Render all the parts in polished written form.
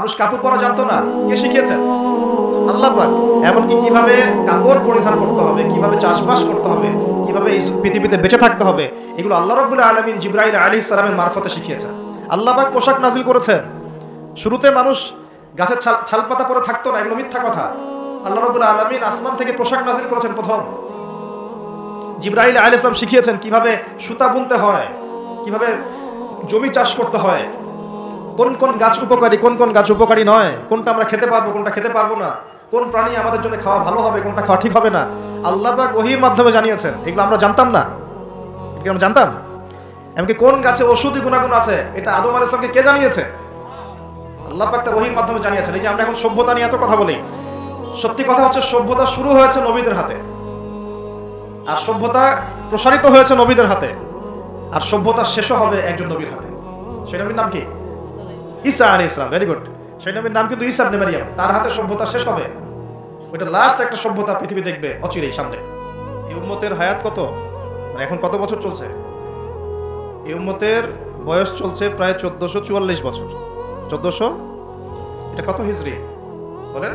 মানুষ কাপড় পরা জানতো না, কে শিখিয়েছেন? আল্লাহ পাক। এমনকি কিভাবে কাপড় পরিধান করতে হবে, কিভাবে চাষবাস করতে হবে, কিভাবে এই পৃথিবীতে বেঁচে থাকতে হবে, এগুলো আল্লাহ রাব্বুল আলামিন জিবরাইল আলাইহিস সালামের মারফতে শিখিয়েছেন। আল্লাহ পাক পোশাক নাজিল করেছেন। শুরুতে মানুষ গাছের ছালপাতা পরে থাকতো না, এগুলো মিথ্যা কথা। আল্লাহ রাব্বুল আলামিন আসমান থেকে পোশাক নাজিল করেছেন প্রথম। জিবরাইল আলাইহিস সালাম শিখিয়েছেন কিভাবে সুতা বুনতে হয়, কিভাবে জমি চাষ করতে হয়, কোন কোন গাছ উপকারী, কোন কোন গাছ উপকারী নয়, কোনটা আমরা খেতে পারবো, কোনটা খেতে পারবো না, কোন প্রাণী আমাদের জন্য খাওয়া ভালো হবে, কোনটা খাওয়া ঠিক হবে না, আল্লাহ পাক ওহীর মাধ্যমে জানিয়েছেন। এগুলো আমরা জানতাম না, এগুলো আমরা জানতাম। এমনকি কোন গাছে ঔষধি গুণাগুণ আছে, এটা আদম আলাইহিস সালামকে কে জানিয়েছে? আল্লাহ পাক তার ওহীর মাধ্যমে জানিয়েছেন। এই যে আমরা এখন সভ্যতা নিয়ে এত কথা বলি, সত্যি কথা হচ্ছে সভ্যতা শুরু হয়েছে নবীদের হাতে, আর সভ্যতা প্রসারিত হয়েছে নবীদের হাতে, আর সভ্যতা শেষও হবে একজন নবীর হাতে। সেই নবীর নাম কি? ঈসা আলাইহিস সালাম। Very good. সেই নবীর নাম কিন্তু ঈসা ইবনে মারইয়াম। তার হাতে সভ্যতা শেষ হবে। ওইটা লাস্ট একটা সভ্যতা পৃথিবী দেখবে অচিরেই সামনে। এই উম্মতের হায়াত কত, মানে এখন কত বছর চলছে? এই উম্মতের বয়স চলছে প্রায় 1444 বছর। 1400, এটা কত হিজরি বলেন?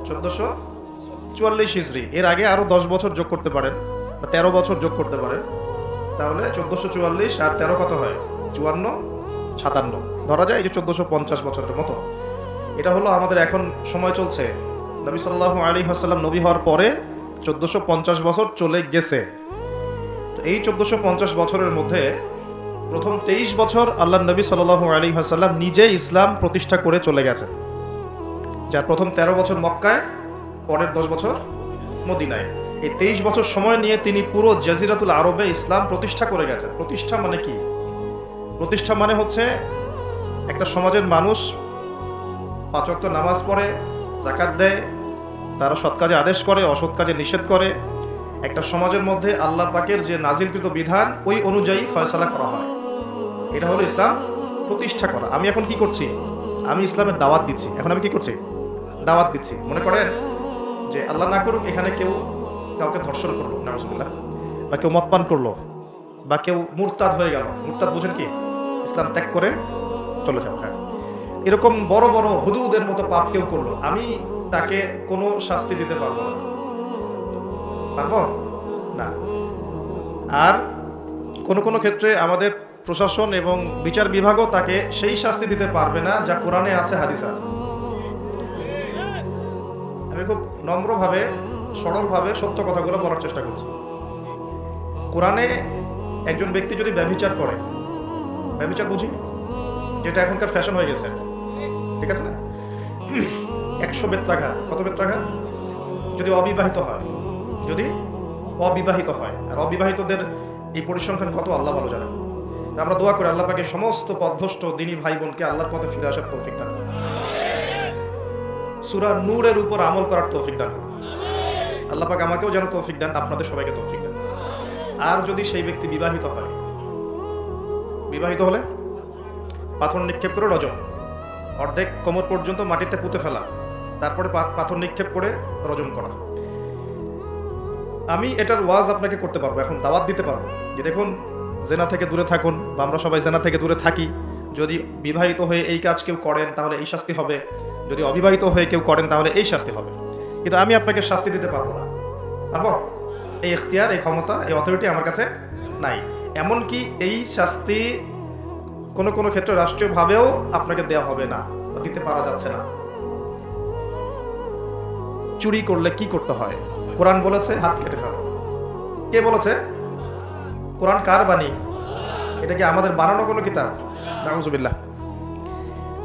1444 হিজরি। এর আগে আরো 10 বছর যোগ করতে পারেন, বা 13 বছর যোগ করতে পারেন, তাহলে 1444 আর 13 কত হয়? 54, 57 ধরা যায়। এই যে 1450 বছরের মতো। এটা হলো আমাদের এখন সময় চলছে। নবী সাল্লাল্লাহু আলাইহি ওয়াসাল্লাম নবী হওয়ার পরে 1450 বছর চলে গেছে। তো এই 1450 বছরের মধ্যে প্রথম 23 বছর আল্লাহ নবী সাল্লাল্লাহু আলাইহি ওয়াসাল্লাম নিজে ইসলাম প্রতিষ্ঠা করে চলে গেছেন। যার প্রথম 13 বছর মক্কায়, পরের 10 বছর মদিনায়। এই 23 বছর সময় নিয়ে তিনি পুরো জাজিরাতুল আরবে ইসলাম প্রতিষ্ঠা করে গেছেন। প্রতিষ্ঠা মানে কি? প্রতিষ্ঠা মানে হচ্ছে একটা সমাজের মানুষ 5 ওয়াক্ত নামাজ পড়ে, যাকাত দেয়, তারা সৎ কাজে আদেশ করে, অসৎ কাজে নিষেধ করে। একটা সমাজের মধ্যে আল্লাহ পাকের যে নাজিলকৃত বিধান, ওই অনুযায়ী ফয়সালা করা হয়। এটা হলো ইসলাম প্রতিষ্ঠা করা। আমি এখন কি করছি? আমি ইসলামের দাওয়াত দিচ্ছি। এখন আমি কি করছি? দাওয়াত দিচ্ছি। মনে করেন যে আল্লাহ না করুক এখানে কেউ কাউকে ধর্ষণ করলো, নাউজুবিল্লাহ, বা কেউ মদপান করলো, বা কেউ মুরতাদ হয়ে গেল। মুরতাদ বুঝেন কি? ইসলাম ত্যাগ করে চলে যাও। হ্যাঁ, এরকম বড় বড় হুদুদের মতো পাপ কেউ করলো, আমি তাকে কোনো শাস্তি দিতে পারবো না। পারবো না। আর কোনো ক্ষেত্রে আমাদের প্রশাসন এবং বিচার বিভাগও তাকে সেই শাস্তি দিতে পারবে না যা কোরআনে আছে, হাদিসে আছে। আমি খুব নম্রভাবে, সরলভাবে সত্য কথাগুলো বলার চেষ্টা করছি। কোরআনে একজন ব্যক্তি যদি ব্যভিচার করে, ব্যভিচার বুঝি, যেটা এখনকার ফ্যাশন হয়ে গেছে, ঠিক আছে না? 100 বেত্রাঘাত। কত বেত্রাঘাত? যদি অবিবাহিত হয়, যদি অবিবাহিত হয়। আর অবিবাহিতদের এই পরিসংখ্যান কত আল্লাহ ভালো জানেন। আমরা দোয়া করি আল্লাহ পাকে সমস্ত পথভ্রষ্ট দিনী ভাই বোনকে আল্লাহর পথে ফিরে আসার তৌফিক দান করুন। সূরা নূরের উপর আমল করার তৌফিক দান করুন। আল্লাহ পাক আমাকেও যেন তৌফিক দেন, আপনাদের সবাইকে তৌফিক দেন। আর যদি সেই ব্যক্তি বিবাহিত হয়, বিবাহিত হলে পাথর নিক্ষেপ করে রজম, অর্ধেক কোমর পর্যন্ত মাটিতে পুঁতে ফেলা, তারপরে পাথর নিক্ষেপ করে রজম করা। আমি এটার ওয়াজ আপনাকে করতে পারবো, এখন দাওয়াত দিতে পারবো যে দেখুন, জেনা থেকে দূরে থাকুন, বা আমরা সবাই জেনা থেকে দূরে থাকি। যদি বিবাহিত হয়ে এই কাজ কেউ করেন তাহলে এই শাস্তি হবে, যদি অবিবাহিত হয়ে কেউ করেন তাহলে এই শাস্তি হবে। কিন্তু আমি আপনাকে শাস্তি দিতে পারবো না। পারবো? এই ইখতিয়ার, এই ক্ষমতা, এই অথরিটি আমার কাছে নাই। এমনকি এই শাস্তি কোনো ক্ষেত্রে রাষ্ট্রীয়ভাবেও আপনাকে দেওয়া হবে না, বা দিতে পারা যাচ্ছে না। চুরি করলে কি করতে হয়? কোরআন বলেছে হাত কেটে ফেলো। কে বলেছে? কোরআন কার বাণী? এটা কি আমাদের বানানো কোনো কিতাব? নাউজুবিল্লাহ।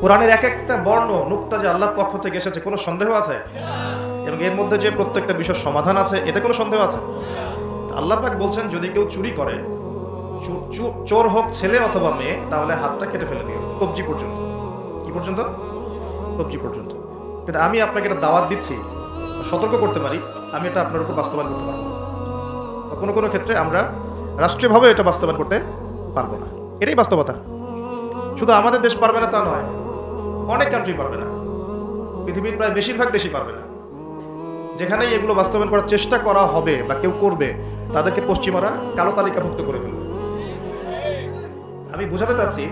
কোরআনের এক একটা বর্ণ, নুক্তা যে আল্লাহর পক্ষ থেকে এসেছে, কোনো সন্দেহ আছে? এবং এর মধ্যে যে প্রত্যেকটা বিষয়ের সমাধান আছে, এতে কোনো সন্দেহ আছে? আল্লাহ পাক বলছেন যদি কেউ চুরি করে, চোর হোক ছেলে অথবা মেয়ে, তাহলে হাতটা কেটে ফেলে দিও, কবজি পর্যন্ত। কি পর্যন্ত? কবজি পর্যন্ত। কিন্তু আমি আপনাকে এটা দাওয়াত দিচ্ছি, সতর্ক করতে পারি, আমি এটা আপনার উপর বাস্তবায়ন করতে পারবো না। কোনো ক্ষেত্রে আমরা রাষ্ট্রীয়ভাবে এটা বাস্তবায়ন করতে পারবো না। এটাই বাস্তবতা। শুধু আমাদের দেশ পারবে না তা নয়, অনেক কান্ট্রি পারবে না, পৃথিবীর প্রায় বেশিরভাগ দেশই পারবে না। যেখানেই এগুলো বাস্তবায়ন করার চেষ্টা করা হবে বা কেউ করবে, তাদেরকে পশ্চিমারা কালো তালিকাভুক্ত করে ফেলবে। আমি বোঝাতে চাচ্ছি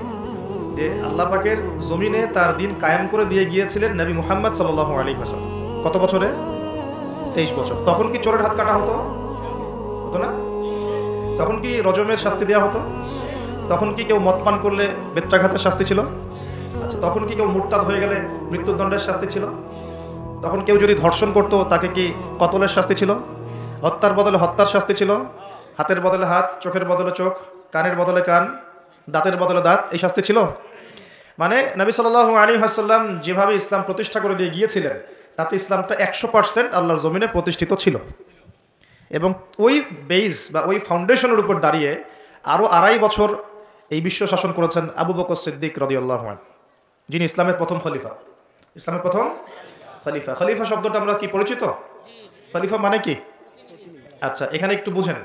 যে আল্লাহ পাকের জমিনে তার দিন কায়েম করে দিয়ে গিয়েছিলেন নবী মুহাম্মদ সাল্লাল্লাহু আলাইহি ওয়াসাল্লাম। কত বছরে? 23 বছর। তখন কি চোরের হাত কাটা হতো? হতো না? তখন কি রজমের শাস্তি দেওয়া হতো? তখন কি কেউ মদ পান করলে বেত্রাঘাতের শাস্তি ছিল? আচ্ছা, তখন কি কেউ মুরতাদ হয়ে গেলে মৃত্যুদণ্ডের শাস্তি ছিল? তখন কেউ যদি ধর্ষণ করতো তাকে কি কতলের শাস্তি ছিল? হত্যার বদলে হত্যার শাস্তি ছিল? হাতের বদলে হাত, চোখের বদলে চোখ, কানের বদলে কান, দাঁতের বদলে দাঁত, এই শাস্তি ছিল? মানে নবী সাল্লাল্লাহু আলাইহি ওয়াসাল্লাম যেভাবে ইসলাম প্রতিষ্ঠা করে দিয়ে গিয়েছিলেন তাতে ইসলামটা 100% আল্লাহর জমিনে প্রতিষ্ঠিত ছিল। এবং ওই বেস বা ওই ফাউন্ডেশনের উপর দাঁড়িয়ে আরও 2.5 বছর এই বিশ্ব শাসন করেছেন আবু বকর সিদ্দিক রাদিয়াল্লাহু আনহু, যিনি ইসলামের প্রথম খলিফা। ইসলামের প্রথম খলিফা। খলিফা শব্দটা আমরা কি পরিচিত? খলিফা মানে কি? আচ্ছা, এখানে একটু বুঝেন।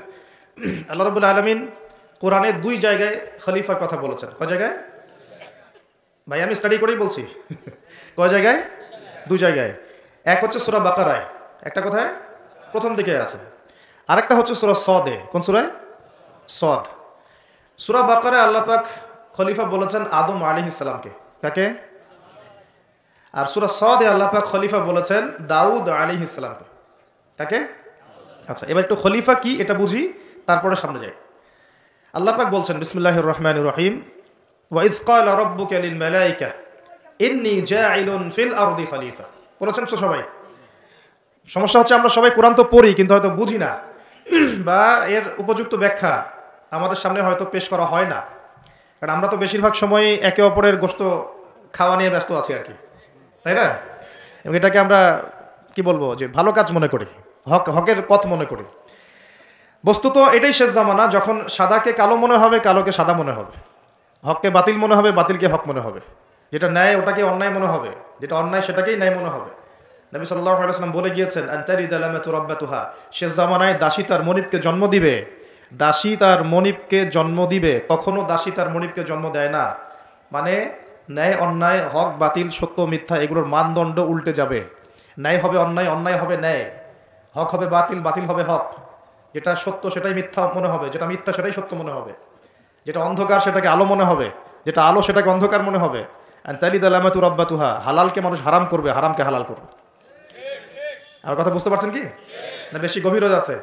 আল্লাহ রাব্বুল আলামিন কোরআনে 2 জায়গায় খলিফার কথা বলেছেন। কয় জায়গায়? ভাই আমি স্টাডি করেই বলছি। কয় জায়গায়? 2 জায়গায়। এক হচ্ছে সূরা বাকারায়, একটা কোথায়? প্রথম দিকে আছে। আরেকটা হচ্ছে সূরা সদে। কোন সূরায়? সদ। সূরা বাকারায় আল্লাহ পাক খলিফা বলেছেন আদম আলাইহিস সালামকে। কাকে? আর সূরা সদে আল্লাহ পাক খলিফা বলেছেন দাউদ আলাইহিস সালামকে। কাকে? আচ্ছা, এবার একটু খলিফা কি এটা বুঝি, তারপরে সামনে যাই। আল্লাহ পাক বলছেন বিসমিল্লাহির রহমানির রহিম, ওয়া ইয ক্বালা রাব্বুকা লিল মালায়েকা ইন্নী জাইলুন ফিল আরদি খলিফা। বলেছেন তো সবাই? সমস্যা হচ্ছে আমরা সবাই কোরআন তো পড়ি কিন্তু হয়তো বুঝি না, বা এর উপযুক্ত ব্যাখ্যা আমাদের সামনে হয়তো পেশ করা হয় না, কারণ আমরা তো বেশিরভাগ সময় একে অপরের গোশত খাওয়া নিয়ে ব্যস্ত আছি আর কি, তাই না? এবং এটাকে আমরা কি বলবো যে ভালো কাজ মনে করি, হকের পথ মনে করি। বস্তুত এটাই শেষ জামানা, যখন সাদাকে কালো মনে হবে, কালোকে সাদা মনে হবে, হককে বাতিল মনে হবে, বাতিলকে হক মনে হবে, যেটা ন্যায় ওটাকে অন্যায় মনে হবে, যেটা অন্যায় সেটাকেই ন্যায় মনে হবে। নবী সাল্লাল্লাহু আলাইহি ওয়াসাল্লাম বলে গিয়েছেন আনতারিদা লামাতু রাব্বাতুহা, শেষ জামানায় দাসী তার মনিবকে জন্ম দিবে। দাসী তার মনিবকে জন্ম দিবে, কখনো দাসী তার মনিবকে জন্ম দেয় না। মানে ন্যায় অন্যায়, হক বাতিল, সত্য মিথ্যা, এগুলোর মানদণ্ড উল্টে যাবে। ন্যায় হবে অন্যায়, অন্যায় হবে ন্যায়, হক হবে বাতিল, বাতিল হবে হক। যেটা সত্য সেটাই মিথ্যা মনে হবে, যেটা মিথ্যা সেটাই সত্য মনে হবে, যেটা অন্ধকার সেটাকে আলো মনে হবে, যেটা আলো সেটাকে অন্ধকার মনে হবে। আনতারিদা লামাতু রাব্বাতুহা, হালালকে মানুষ হারাম করবে, হারামকে হালাল করবে। আমার কথা বুঝতে পারছেন কি না বেশি গভীর হয়ে যাচ্ছে?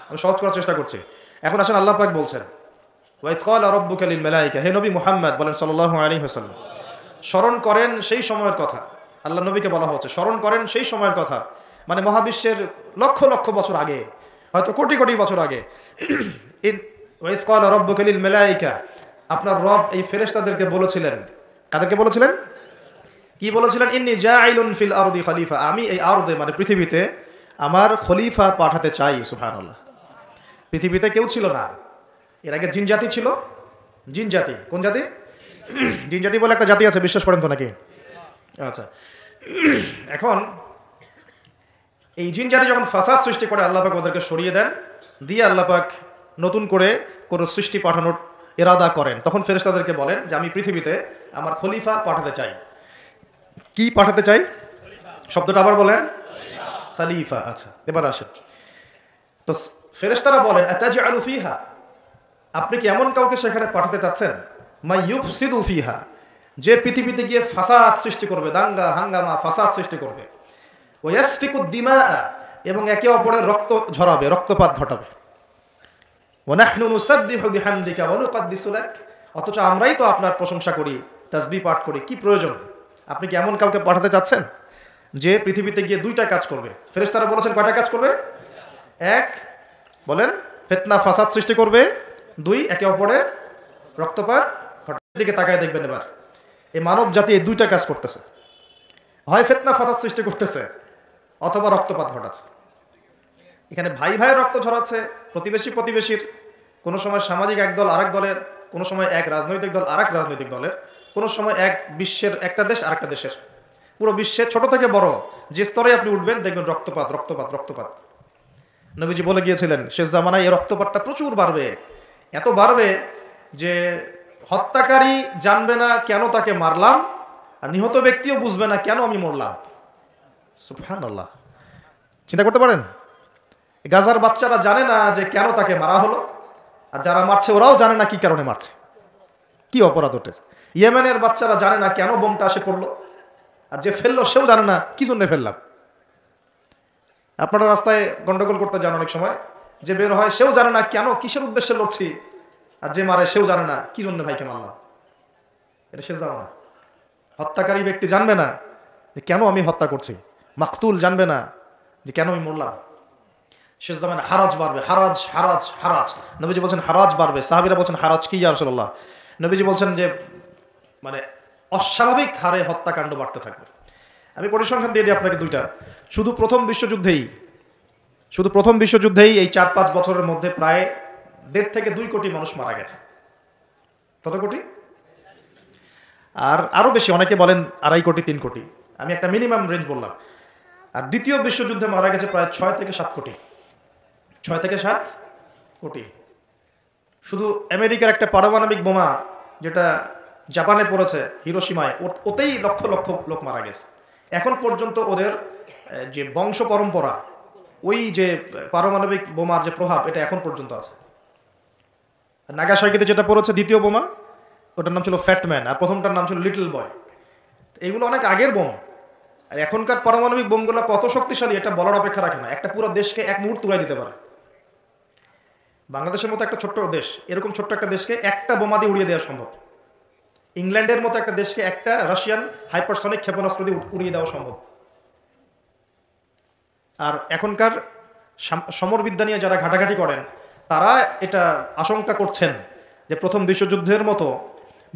আমি সহজ করার চেষ্টা করছি। এখন আসেন, আল্লাহ পাক বলছেন ওয়া ইয ক্বালা রাব্বুকা লিল মালায়েকা, হে নবী মুহাম্মদ বলেন সাল্লাল্লাহু আলাইহি ওয়াসাল্লাম, স্মরণ করেন সেই সময়ের কথা। আল্লাহ নবীকে বলা হচ্ছে স্মরণ করেন সেই সময়ের কথা, মানে মহাবিশ্বের লক্ষ লক্ষ বছর আগে, হয়তো কোটি কোটি বছর আগে। ওয়া ইয ক্বালা রাব্বুকা লিল মালায়েকা, আপনার রব এই ফেরেশতাদেরকে বলেছিলেন। কাদেরকে বলেছিলেন? কি বলেছিলেন? ইন্নী জাইলুন ফিল আরদি খলিফা, আমি এই আরদে মানে পৃথিবীতে আমার খলিফা পাঠাতে চাই। সুবহানাল্লাহ। পৃথিবীতে কেউ ছিল না এর আগে, জিন জাতি ছিল। জিন জাতি, কোন জাতি? জিন জাতি বলে একটা জাতি আছে, বিশ্বাস করেন তো নাকি? আচ্ছা, এখন এই জিন জাতি যখন ফাসাদ সৃষ্টি করে আল্লাহ পাক ওদেরকে সরিয়ে দেন, দিয়ে আল্লাহ পাক নতুন করে কোনো সৃষ্টি পাঠানোর ইরাদা করেন, তখন ফেরেশতাদেরকে বলেন যে আমি পৃথিবীতে আমার খলিফা পাঠাতে চাই। কি পাঠাতে চাই? শব্দটা আবার বলেন, খলিফা। আচ্ছা, এবার আসেন তো ফেরেশতারা বলেন আতাজআলু ফিহা, আপনি কি এমন কাউকে সেখানে পাঠাতে চাচ্ছেন মা ইউফসিদু ফিহা, যে পৃথিবীতে গিয়ে ফাসাদ সৃষ্টি করবে, দাঙ্গা হাঙ্গামা ফাসাদ সৃষ্টি করবে, ওয়া ইয়াসফিকুদ দিমা, এবং একে অপরের রক্ত ঝরাবে, রক্তপাত ঘটাবে। ওয়া নাহনু নুসাব্বিহু বিহামদিকা ওয়া নুকদ্দিসু লাক, অথচ আমরাই তো আপনার প্রশংসা করি, তাসবিহ পাঠ করি, কি প্রয়োজন? আপনি কি এমন কাউকে পাঠাতে চাচ্ছেন যে পৃথিবীতে গিয়ে 2টা কাজ করবে? ফেরেশতারা বলেছেন কয়টা কাজ করবে? 1 বলেন ফিতনা ফাসাদ সৃষ্টি করবে, 2 একে অপরের রক্তপাত ঘটানোর দিকে তাকায় দেখবেন। এবার এই মানব জাতি এই 2টা কাজ করতেছে, হয় ফিতনা ফাসাদ সৃষ্টি করতেছে অথবা রক্তপাত ঘটাচ্ছে। এখানে ভাই ভাইয়ের রক্ত ঝরাচ্ছে, প্রতিবেশী প্রতিবেশীর, কোনো সময় সামাজিক এক দল আরেক দলের, কোনো সময় এক রাজনৈতিক দল আরেক রাজনৈতিক দলের, কোনো সময় এক বিশ্বের একটা দেশ আরেকটা দেশের, পুরো বিশ্বের ছোট থেকে বড় যে স্তরে আপনি উঠবেন দেখবেন রক্তপাত রক্তপাত রক্তপাত। নবীজি বলে গিয়েছিলেন শেষ জামানায় এই রক্তপাতটা প্রচুর বাড়বে, এত বাড়বে যে হত্যাকারী জানবে না কেন তাকে মারলাম, আর নিহত ব্যক্তিও বুঝবে না কেন আমি মরলাম। সুবহানাল্লাহ। চিন্তা করতে পারেন, গাজার বাচ্চারা জানে না যে কেন তাকে মারা হলো, আর যারা মারছে ওরাও জানে না কি কারণে মারছে, কি অপরাধ ওঠে। ইয়েমেনের বাচ্চারা জানে না কেন বোমটা এসে পড়লো, আর যে ফেললো সেও জানে না কি জন্য ফেললাম। আপনারা রাস্তায় গন্ডগোল করতে যান অনেক সময়, যে বের হয় সেও জানে না কেন কিসের উদ্দেশ্যে লড়ছি, আর যে মারে সেও জানে না কি জন্য ভাইকে মারলাম। এটা শেষ জানা না। হত্যাকারী ব্যক্তি জানবে না যে কেন আমি হত্যা করছি, মাকতুল জানবে না যে কেন আমি মরলাম। শেষ জামানে হারাজ বাড়বে, হারাজ হারাজ হারাজ। নবীজি বলছেন হারাজ বাড়বে, সাহাবীরা বলছেন হারাজ কি ইয়া রাসূলুল্লাহ? নবীজি বলছেন যে মানে অস্বাভাবিক হারে হত্যাকাণ্ড বাড়তে থাকবে। আমি পরিসংখ্যান দিয়ে দিই আপনাকে দুইটা। শুধু প্রথম বিশ্বযুদ্ধেই এই 4-5 বছরের মধ্যে প্রায় 1.5 থেকে 2 কোটি মানুষ মারা গেছে। কত কোটি? আর আরো বেশি, অনেকে বলেন 2.5 কোটি 3 কোটি, আমি একটা মিনিমাম রেঞ্জ বললাম। আর দ্বিতীয় বিশ্বযুদ্ধে মারা গেছে প্রায় 6 থেকে 7 কোটি। 6 থেকে 7 কোটি। শুধু আমেরিকার একটা পারমাণবিক বোমা যেটা জাপানে পড়েছে হিরোশিমায়, ওতেই লক্ষ লক্ষ লোক মারা গেছে। এখন পর্যন্ত ওদের যে বংশ পরম্পরা, ওই যে পারমাণবিক বোমার যে প্রভাব, এটা এখন পর্যন্ত আছে। নাগাসাকিতে যেটা পড়েছে দ্বিতীয় বোমা, ওটার নাম ছিল ফ্যাটম্যান, আর প্রথমটার নাম ছিল লিটল বয়। এইগুলো অনেক আগের বোম। আর এখনকার পারমাণবিক বোমগুলো কত শক্তিশালী এটা বলার অপেক্ষা রাখে না। একটা পুরো দেশকে এক মুহূর্তে উড়াই দিতে পারে। বাংলাদেশের মতো একটা ছোট্ট দেশ, এরকম ছোট্ট একটা দেশকে একটা বোমা দিয়ে উড়িয়ে দেওয়া সম্ভব। ইংল্যান্ডের মতো একটা দেশকে একটা রাশিয়ান হাইপারসনিক ক্ষেপণাস্ত্র দিয়ে উড়িয়ে দেওয়া সম্ভব। আর এখনকার সমরবিদ্যা নিয়ে যারা ঘাটাঘাটি করেন, তারা এটা আশঙ্কা করছেন যে প্রথম বিশ্বযুদ্ধের মতো,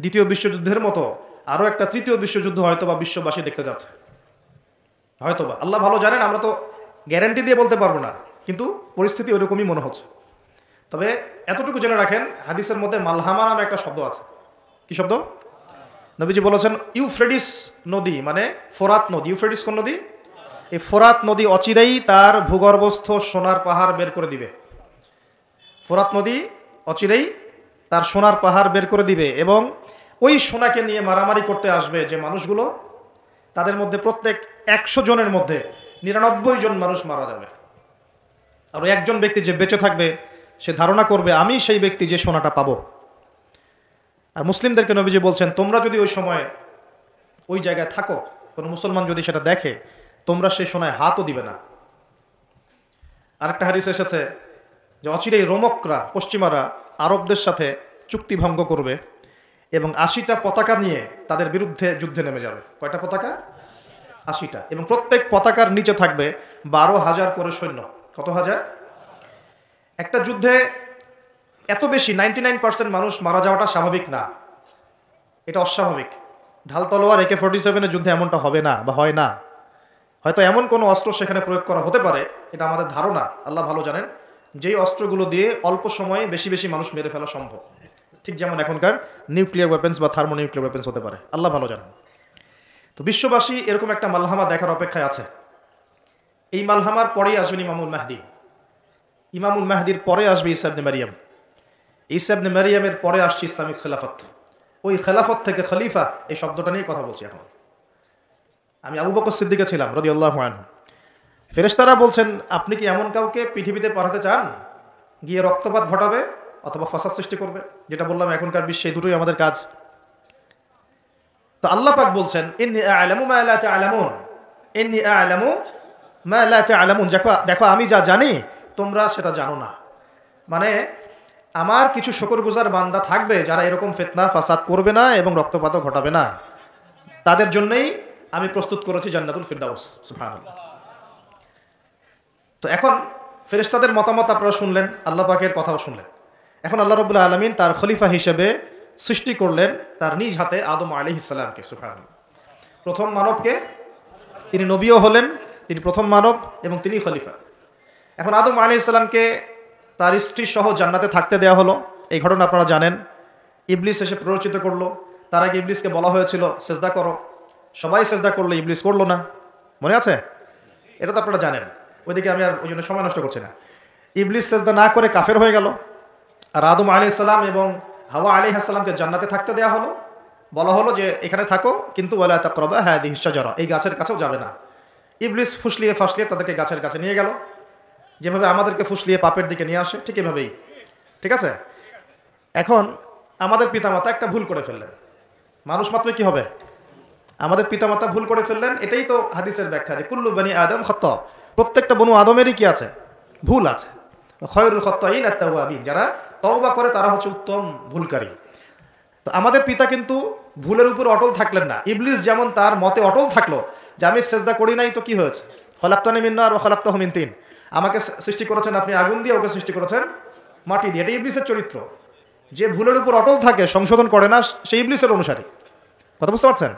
দ্বিতীয় বিশ্বযুদ্ধের মতো আরও একটা তৃতীয় বিশ্বযুদ্ধ হয়তো বা বিশ্ববাসী দেখতে যাচ্ছে। হয়তোবা, আল্লাহ ভালো জানেন, আমরা তো গ্যারান্টি দিয়ে বলতে পারবো না, কিন্তু পরিস্থিতি ওইরকমই মনে হচ্ছে। তবে এতটুকু জেনে রাখেন, হাদিসের মধ্যে মালহামা নামে একটা শব্দ আছে। কি শব্দ? নবীজি বলেছেন ইউফ্রেটিস নদী, মানে ফোরাত নদী। ইউফ্রেটিস কোন নদী? এই ফোরাত নদী অচিরেই তার ভূগর্ভস্থ সোনার পাহাড় বের করে দিবে। ফোরাত নদী অচিরেই তার সোনার পাহাড় বের করে দিবে, এবং ওই সোনাকে নিয়ে মারামারি করতে আসবে যে মানুষগুলো, তাদের মধ্যে প্রত্যেক 100 জনের মধ্যে 99 জন মানুষ মারা যাবে। আর একজন ব্যক্তি যে বেঁচে থাকবে, সে ধারণা করবে আমি সেই ব্যক্তি যে সোনাটা পাবো। আর মুসলিমদেরকে নবীজি বলছেন, তোমরা যদি ওই সময় ওই জায়গায় থাকো, কোনো মুসলমান যদি সেটা দেখে, তোমরা সেই সোনায় হাতও দিবে না। আরেকটা হাদিস এসেছে যে অচিরেই রোমকরা, পশ্চিমারা আরবদের সাথে চুক্তি ভঙ্গ করবে এবং 80টা পতাকা নিয়ে তাদের বিরুদ্ধে যুদ্ধে নেমে যাবে। কয়টা পতাকা? 80টা। এবং প্রত্যেক পতাকার নিচে থাকবে 12,000 করে সৈন্য। কত হাজার? একটা যুদ্ধে এত বেশি 99% মানুষ মারা যাওয়াটা স্বাভাবিক না, এটা অস্বাভাবিক। ঢাল তলোয়ার AK-47 যুদ্ধে এমনটা হবে না বা হয় না। হয়তো এমন কোনো অস্ত্র সেখানে প্রয়োগ করা হতে পারে, এটা আমাদের ধারণা, আল্লাহ ভালো জানেন, যেই অস্ত্রগুলো দিয়ে অল্প সময়ে বেশি বেশি মানুষ মেরে ফেলা সম্ভব। ঠিক যেমন এখনকার নিউক্লিয়ার ওয়েপেন্স বা থার্মোনিউক্লিয়ার ওয়েপেন্স হতে পারে, আল্লাহ ভালো জানেন। তো বিশ্ববাসী এরকম একটা মালহামা দেখার অপেক্ষায় আছে। এই মালহামার পরেই আসবেন ইমামুল মাহদি। ইমামুল মাহদির পরে আসবে ঈসা ইবনে মারিয়াম। ঈসা ইবনে মারিয়ামের পরে আসছে ইসলামিক খেলাফত। ওই খেলাফত থেকে খলিফা, এই শব্দটা নিয়ে কথা বলছি এখন। আমি আবু বকর সিদ্দিকে ছিলাম রাদিয়াল্লাহু আনহু। ফেরেশতারা বলছেন, আপনি কি এমন কাউকে পৃথিবীতে পাঠাতে চান গিয়ে রক্তপাত ঘটাবে অথবা ফাসাদ সৃষ্টি করবে? যেটা বললাম, এখনকার বিশ্বে দুটোই আমাদের কাজ। তো আল্লাহ পাক বলছেন, ইন্নী আ'লামু মা লা তা'লামুন, ইন্নী আ'লামু মা লা তা'লামুন। দেখো আমি যা জানি তোমরা সেটা জানো না। মানে আমার কিছু শুকরগুজার বান্দা থাকবে যারা এরকম ফিতনা ফাসাদ করবে না এবং রক্তপাতও ঘটাবে না। তাদের জন্যই আমি প্রস্তুত করেছি জান্নাতুল ফিরদাউস। সুবহানাল্লাহ। তো এখন ফেরেশতাদের মতামত আপনারা শুনলেন, আল্লাহ পাকের কথাও শুনলেন। এখন আল্লাহ রাব্বুল আলামিন তার খলিফা হিসেবে সৃষ্টি করলেন তার নিজ হাতে আদম আলাইহিস সালামকে। সুবহানাল্লাহ। প্রথম মানবকে, তিনি নবীও হলেন, তিনি প্রথম মানব এবং তিনি খলিফা। এখন আদম আলাইহিস সালামকে তার স্ত্রী সহ জান্নাতে থাকতে দেওয়া হলো। এই ঘটনা আপনারা জানেন। ইবলিস এসে প্ররোচিত করলো। তার আগে ইবলিসকে বলা হয়েছিল সেজদা করো, সবাই সেজদা করলো, ইবলিস করলো না। মনে আছে? এটা তো আপনারা জানেন। ওইদিকে আমি আর ওই জন্য সময় নষ্ট করছি না। ইবলিস সেজদা না করে কাফের হয়ে গেল। আর আদম আলাইহিস সালাম এবং হাওয়া আলাইহিস সালামকে জান্নাতে থাকতে দেওয়া হলো। বলা হলো যে এখানে থাকো, কিন্তু ওয়ালা তাকরাবা হাযিহিশ শাজারা, এই গাছের কাছেও যাবে না। ইবলিস ফুসলিয়ে ফাসলিয়ে তাদেরকে গাছের কাছে নিয়ে গেল। যেভাবে আমাদেরকে ফুসলিয়ে পাপের দিকে নিয়ে আসে, ঠিক এভাবেই। ঠিক আছে? এখন আমাদের পিতামাতা একটা ভুল করে ফেললেন। মানুষ মাত্র কি হবে? আমাদের পিতামাতা ভুল করে ফেললেন, এটাই তো হাদিসের ব্যাখ্যা যে কুল্লু বানি আদম খাত্তা, প্রত্যেকটা বনু আদমেরই কি আছে? ভুল আছে। খয়রুল খাত্তাইন আত-তাওয়াবিন, যারা তওবা করে তারা হচ্ছে উত্তম ভুলকারী। তো আমাদের পিতা কিন্তু ভুলের উপর অটল থাকলেন না। ইবলিস যেমন তার মতে অটল থাকলো যে আমি সেজদা করি নাই, তো কি হয়েছে? খলাকতানি মিন নার ওয়া খলাকতাহু মিন তিন, আমাকে সৃষ্টি করেছেন আপনি আগুন দিয়ে, ওকে সৃষ্টি করেছেন মাটি দিয়ে। এটা ইবলিসের চরিত্র। যে ভুলের উপর অটল থাকে, সংশোধন করে না, সেই ইবলিসের অনুসারী। কথা বুঝতে পারছেন?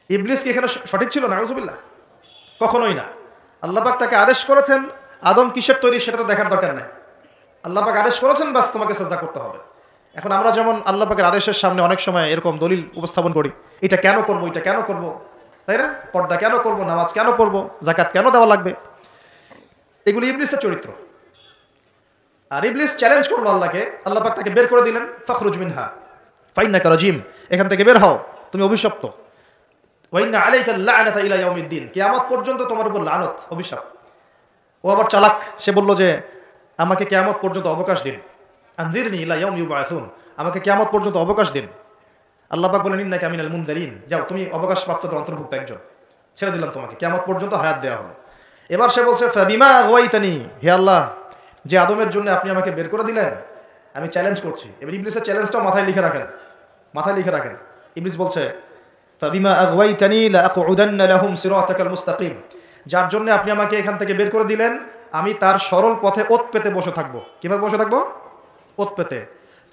ইবলিস কি এখানে সঠিক ছিল? নাউজুবিল্লাহ, কখনোই না। আল্লাহ পাক তাকে আদেশ করেছেন, আদম কিসের তৈরি সেটা তো দেখার দরকার নেই। আল্লাহ পাক আদেশ করেছেন, বাস তোমাকে সেজদা করতে হবে। এখন আমরা যেমন আল্লাহ পাকের আদেশের সামনে অনেক সময় এরকম দলিল উপস্থাপন করি, এটা কেন করব, এটা কেন করব, তাই না? পর্দা কেন করব, নামাজ কেন করব, যাকাত কেন দেওয়া লাগবে, এগুলি ইবলিসের চরিত্র। আর ইবলিস চ্যালেঞ্জ করলো আল্লাহকে, আল্লাহ পাক তাকে বের করে দিলেন, ফাখরুজ মিনহা ফাইন্নাকা রাজিম, এখান থেকে বের হও, তুমি অভিশপ্ত। ওয়া ইন্না আলাইকা লা'নাতা ইলা ইয়াউমিদ্দিন, কিয়ামত পর্যন্ত তোমার উপর লানত, অভিশাপ। ও আবার চালাক, সে বলল যে আমাকে কিয়ামত পর্যন্ত অবকাশ দিন, আনজিরনি ইলা ইয়াউমি ইউবআসুন, আমাকে কিয়ামত পর্যন্ত অবকাশ দিন। আল্লাহ পাক বলেন ইন্নাকা মিনাল মুনযারিন, যাও তুমি অবকাশপ্রাপ্তদের অন্তর্ভুক্ত একজন, ছেড়ে দিলাম তোমাকে, কিয়ামত পর্যন্ত হায়াত দেওয়া হলো। এবার সে বলছে ফাবিমা আগাওয়াইতানি, হে আল্লাহ, যে আদমের জন্য আপনি আমাকে বের করে দিলেন, আমি চ্যালেঞ্জ করছি। এবার ইবলিসের চ্যালেঞ্জটাও মাথায় লিখে রাখেন, মাথায় লিখে রাখেন। ইবলিস বলছে ফাবিমা আগাওয়াইতানি লাআকউদান্না লাহুম সিরাতাকাল মুস্তাকিম, যার জন্য আপনি আমাকে এখান থেকে বের করে দিলেন, আমি তার সরল পথে ওত পেতে বসে থাকবো। কিভাবে বসে থাকবো? ওত পেতে।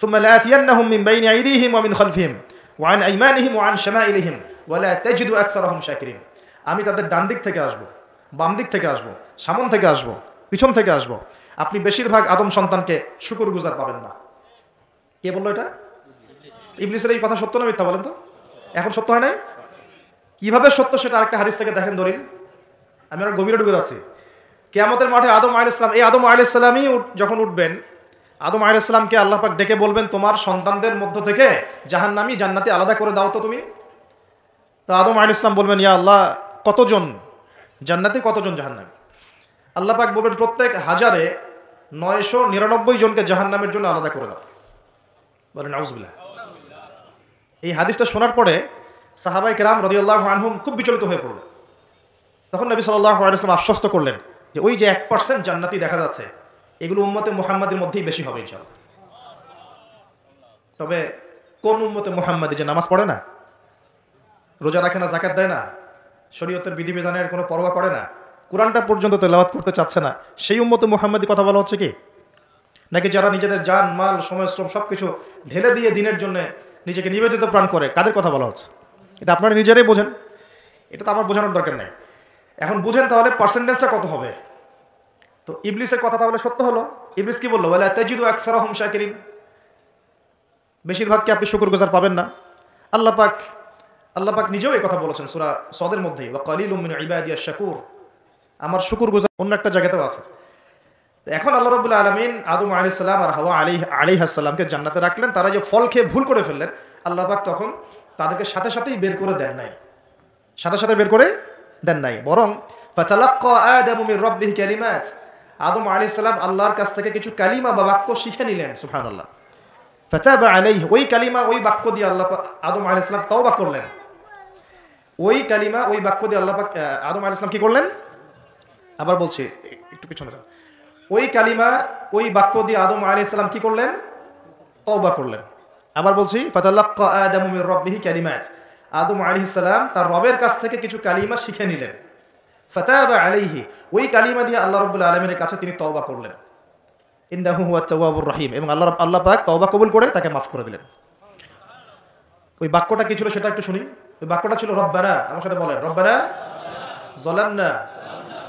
সুম্মা লাআতিয়ান্নাহুম মিন বাইনি আইদিহিম ওয়া মিন খালফিহিম ওয়া আন আইমানিহিম ওয়া আন শামাইলিহিম ওয়া লা তাজিদু আকসারাহুম শাকিরিন, আমি তাদের ডান দিক থেকে আসবো, বাম দিক থেকে আসবো, সামন থেকে আসবো, পিছন থেকে আসবো। আপনি বেশিরভাগ আদম সন্তানকে শুকরগুজার পাবেন না। কে বললো এটা? ইবলিসের এই কথা সত্য না মিথ্যা বলেন তো? এখন সত্য হয় নাই? কিভাবে সত্য সেটা আরেকটা হাদিস থেকে দেখেন দলিল। আমি আর গভীরে ঢুকে যাচ্ছি। কিয়ামতের মাঠে আদম আলাইহিস সালাম, এই আদম আলাইহিস সালামই যখন উঠবেন, আদম আলাইহিস সালামকে আল্লাহ পাক ডেকে বলবেন তোমার সন্তানদের মধ্য থেকে জাহান্নামী জান্নাতি আলাদা করে দাও তো তুমি। তো আদম আলাইহিস সালাম বলবেন ইয়া আল্লাহ, কতজন জান্নাতি, কতজন জাহান্নামী? আল্লাহ পাক বলবেন প্রত্যেক হাজারে 999 জনকে জাহান্নামের জন্য আলাদা করে দাও। বলেন নাউজুবিল্লাহ। এই হাদিসটা শোনার পরে সাহাবায়ে কেরাম রাদিয়াল্লাহু আনহুম খুব বিচলিত হয়ে পড়ল। তখন নবী সাল্লাল্লাহু আলাইহি ওয়াসাল্লাম আশ্বস্ত করলেন যে ওই যে 1% জান্নাতি দেখা যাচ্ছে, এগুলো উম্মতে মুহাম্মাদের মধ্যেই বেশি হবে ইনশাআল্লাহ। তবে কোন উম্মতে মুহাম্মাদি যে নামাজ পড়ে না, রোজা রাখে না, যাকাত দেয় না, শরীয়তের বিধিবিধানের কোনো পরোয়া করে না, কোরআনটা পর্যন্ত তেলাওয়াত করতে চাচ্ছে না, সেই উম্মতে মুহাম্মাদি কথা বলা হচ্ছে কি? নাকি যারা নিজেদের জান মাল সময় শ্রম সবকিছু ঢেলে দিয়ে দিনের জন্য নিজেকে নিবেদিত প্রাণ করে, কাদের কথা বলা হচ্ছে? এটা আপনারা নিজেরাই বোঝেন, এটা তো আমার বোঝানোর দরকার নেই। এখন বুঝেন তাহলে পার্সেন্টেজটা কত হবে। তো ইবলিসের কথা তাহলে সত্য হলো। ইবলিস কি বললো? ওয়ালা তাজিদু আকসারাহুম শাকিরিন, বেশিরভাগকে আপনি শুকরগুজার পাবেন না। আল্লাহ পাক নিজেও এই কথা বলেছেন সূরা সদের মধ্যেই, ওয়া কালিলুম মিন ইবাদিয়াশ শাকুর, আমার শুকরগুজার অন্য একটা জায়গাতেও আছে। এখন আল্লাহ রাব্বুল আলামিন আদম আলাইহিস সালাম আর হাওয়া আলাইহিস সালামকে জান্নাতে রাখলেন। তারা যে ফল খেয়ে ভুল করে ফেললেন, আল্লাহ পাক তখন তাদেরকে সাথে সাথেই বের করে দেন নাই, সাথে সাথে বের করে দেন নাই, বরং ফাতালাক্কা আদামু মির রাব্বিহি কালিমাত, আদম আলাইহিস সালাম আল্লাহর কাছ থেকে কিছু কালিমা বা বাক্য শিখে নিলেন। সুবহানাল্লাহ। ফাতাবা আলাইহি, ওই কালিমা ওই বাক্য দিয়ে আল্লাহ পাক আদম আলাইহিস সালাম তওবা করলেন। ওই কালিমা ওই বাক্য দিয়ে আল্লাহ পাক আদম আলাইহিস সালাম কি করলেন? আবার বলছি, একটু পিছনে যাও। ওই কালিমা ওই বাক্য দিয়ে আদম আলাইহিস সালাম কি করলেন? তওবা করলেন। আবার বলছি, ফাতালাক্কা আদামু মির রাব্বিহি কালিমাত, আদম আলাইহিস সালাম তার রবের কাছ থেকে কিছু কালিমা শিখে নিলেন। ফাতাবা আলাইহি, ওই কালিমা দিয়ে আল্লাহ রাব্বুল আলামিনের কাছে তিনি তওবা করলেন। ইন্নাহু হুয়াত তাওয়াবুর রহিম, এবং আল্লাহ পাক তওবা কবুল করে তাকে মাফ করে দিলেন। ওই বাক্যটা কি ছিল সেটা একটু শুনি। ওই বাক্যটা ছিল রব্বানা, আমার সাথে বলেন, রব্বানা যালামনা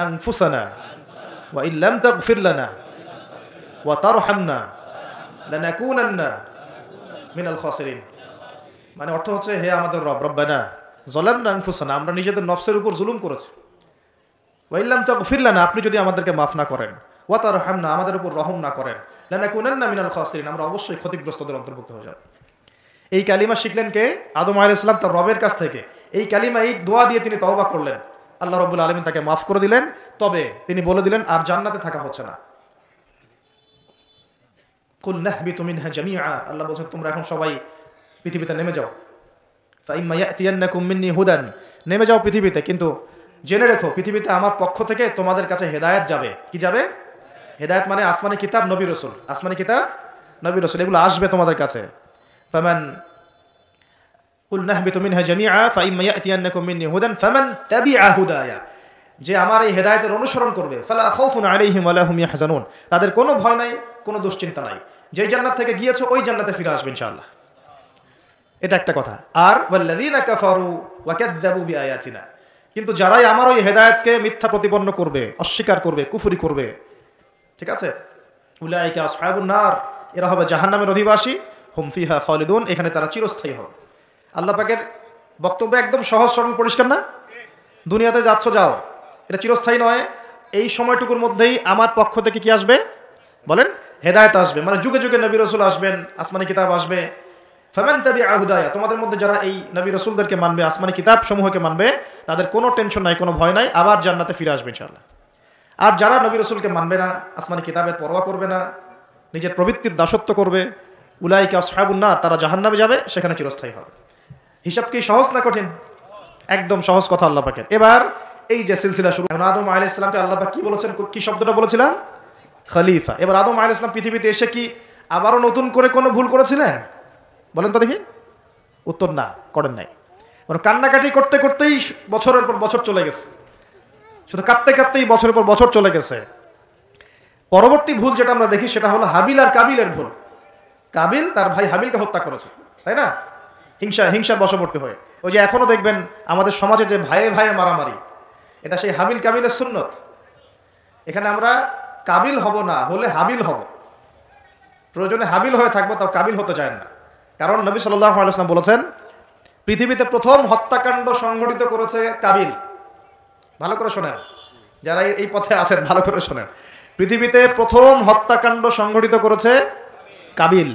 আনফুসানা ওয়া ইল্লাম তাগফির লানা ওয়া তারহামনা লানাকুনান্না মিনাল খাসিরিন। মানে অর্থ হচ্ছে, হে আমাদের রব, রব্বানা যালামনা আনফুসানা, আমরা নিজেদের নফসের উপর জুলুম করেছি, ওয়া ইল্লাম তাগফির লানা, আপনি যদি আমাদেরকে মাফ না করেন, ওয়া তারহামনা, আমাদের উপর রহম না করেন, লানাকুনান্না মিনাল খাসিরিন, আমরা অবশ্যই ক্ষতিগ্রস্তদের অন্তর্ভুক্ত হয়ে যাব। এই কালিমা শিখলেন কে? আদম আলাইহিস সালাম তার রবের কাছ থেকে। এই কালিমা, এই দোয়া দিয়ে তিনি তওবা করলেন, আল্লাহ রাব্বুল আলামিন তাকে মাফ করে দিলেন। তবে তিনি বলে দিলেন আর জান্নাতে থাকা হচ্ছে না। কুল নাহবিতু মিনহা জামিআ, আল্লাহ বলেন তোমরা এখন সবাই পৃথিবীতে নেমে যাও। ফাইম্মা ইয়াতিয়ান্নাকুম মিন্নি হুদান, নেমে যাও পৃথিবীতে, কিন্তু জেনে রেখো পৃথিবীতে আমার পক্ষ থেকে তোমাদের কাছে হেদায়েত যাবে। কি যাবে? হেদায়েত মানে আসমানি কিতাব, নবী রাসূল। আসমানি কিতাব, নবী রাসূল এগুলো আসবে তোমাদের কাছে। ফামান কুল নাহবিতু মিনহা জামিআ ফাইম্মা ইয়াতিয়ান্নাকুম মিন্নি হুদান ফামান তাবিআ হুদায়া, যে আমার এই হেদায়েতের অনুসরণ করবে, ফালা খাউফুন আলাইহিম ওয়ালা হুম ইয়াহজানুন, তাদের কোনো ভয় নাই, কোনো দুশ্চিন্তা নাই। যেই জান্নাত থেকে গিয়েছো ওই জান্নাতে ফিরে আসবে ইনশাআল্লাহ। এটা একটা কথা। আর ওয়াল্লাযীনা কাফারু ওয়া কাযযাবু বিআয়াতিনা, কিন্তু যারাই আমার ওই হেদায়েতকে মিথ্যা প্রতিপন্ন করবে, অস্বীকার করবে, কুফরি করবে, ঠিক আছে, উলাইকা আসহাবুন নার, এরা হবে জাহান্নামের অধিবাসী, হুম ফিহা খালিদুন, এখানে তারা চিরস্থায়ী হবে। আল্লাহ পাকের বক্তব্য একদম সহজ সরল পরিষ্কার না? দুনিয়াতে যাচ্ছ যাও, এটা চিরস্থায়ী নয়। এই সময়টুকুর মধ্যেই আমার পক্ষ থেকে কি আসবে বলেন? হেদায়েত আসবে, মানে যুগে যুগে নবী রাসূল আসবেন, আসমানি কিতাব আসবে। ফামান তাবিআ হুদায়া, তোমাদের মধ্যে যারা এই নবী রাসূলদেরকে মানবে, আসমানি কিতাব সমূহকে মানবে, তাদের কোনো টেনশন নাই, কোনো ভয় নাই, আবার জান্নাতে ফিরে আসবে ইনশাআল্লাহ। আর যারা নবী রাসূলকে মানবে না, আসমানি কিতাবের পরোয়া করবে না, নিজের প্রবৃত্তির দাসত্ব করবে, উলাইকা আসহাবুন নার, তারা জাহান্নামে যাবে, সেখানে চিরস্থায়ী হবে। হিসাব কি সহজ না কঠিন? একদম সহজ কথা আল্লাহ পাকের। এবার এই যে সিলসিলা শুরু, আদম আলাইহিস সালামকে আল্লাহ পাক কি বলেছেন? কি শব্দটা বলেছিলাম? খলিফা। এবার আদম আলাইহিস সালাম পৃথিবীতে এসে কি আবারও নতুন করে কোনো ভুল করেছিলেন? বলেন তো দেখি। উত্তর না, করেন নাই। মানে কান্নাকাটি করতে করতেই বছরের পর বছর চলে গেছে, শুধু কাঁদতে কাঁদতেই বছরের পর বছর চলে গেছে। পরবর্তী ভুল যেটা আমরা দেখি সেটা হলো হাবিল আর কাবিলের ভুল। কাবিল তার ভাই হাবিলকে হত্যা করেছে, তাই না? হিংসার বশবর্তী হয়ে। ওই যে এখনো দেখবেন আমাদের সমাজে যে ভাইয়ে ভাইয়ে মারামারি, এটা সেই হাবিল কাবিলের সুন্নত। এখানে আমরা কাবিল হব না, হলে হাবিল হব। প্রয়োজনে হাবিল হয়ে থাকবো, তাও কাবিল হতে চায় না। কারণ নবী সাল্লাল্লাহু আলাইহি ওয়াসাল্লাম বলেছেন, পৃথিবীতে প্রথম হত্যাকাণ্ড সংঘটিত করেছে কাবিল। ভালো করে শোনেন, যারা এই পথে আছেন ভালো করে শোনেন। পৃথিবীতে প্রথম হত্যাকাণ্ড সংঘটিত করেছে কাবিল।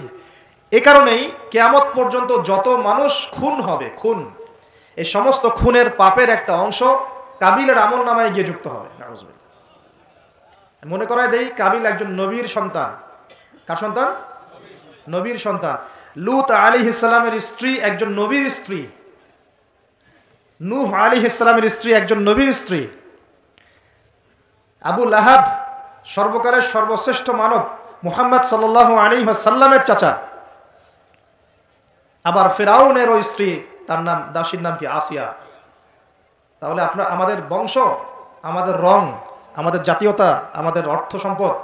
এ কারণেই কিয়ামত পর্যন্ত যত মানুষ খুন হবে, খুন, এই সমস্ত খুনের পাপের একটা অংশ কাবিলের আমল নামায় গিয়ে যুক্ত হবে। মনে করায় দেই, কাবিল একজন নবীর সন্তান। কার সন্তান? নবীর সন্তান। লূত আলাইহিস সালামের স্ত্রী একজন নবীর স্ত্রী। নূহ আলাইহিস সালামের স্ত্রী একজন নবীর স্ত্রী। আবু লাহাব সর্বকালের সর্বশ্রেষ্ঠ মানব মুহাম্মদ সাল্লাল্লাহু আলাইহি ওয়াসাল্লামের চাচা। আবার ফিরাউনের ওই স্ত্রী, তার নাম, দাসীর নাম কি? আসিয়া। তাহলে আমাদের বংশ, আমাদের রং, আমাদের জাতীয়তা, আমাদের অর্থ সম্পদ,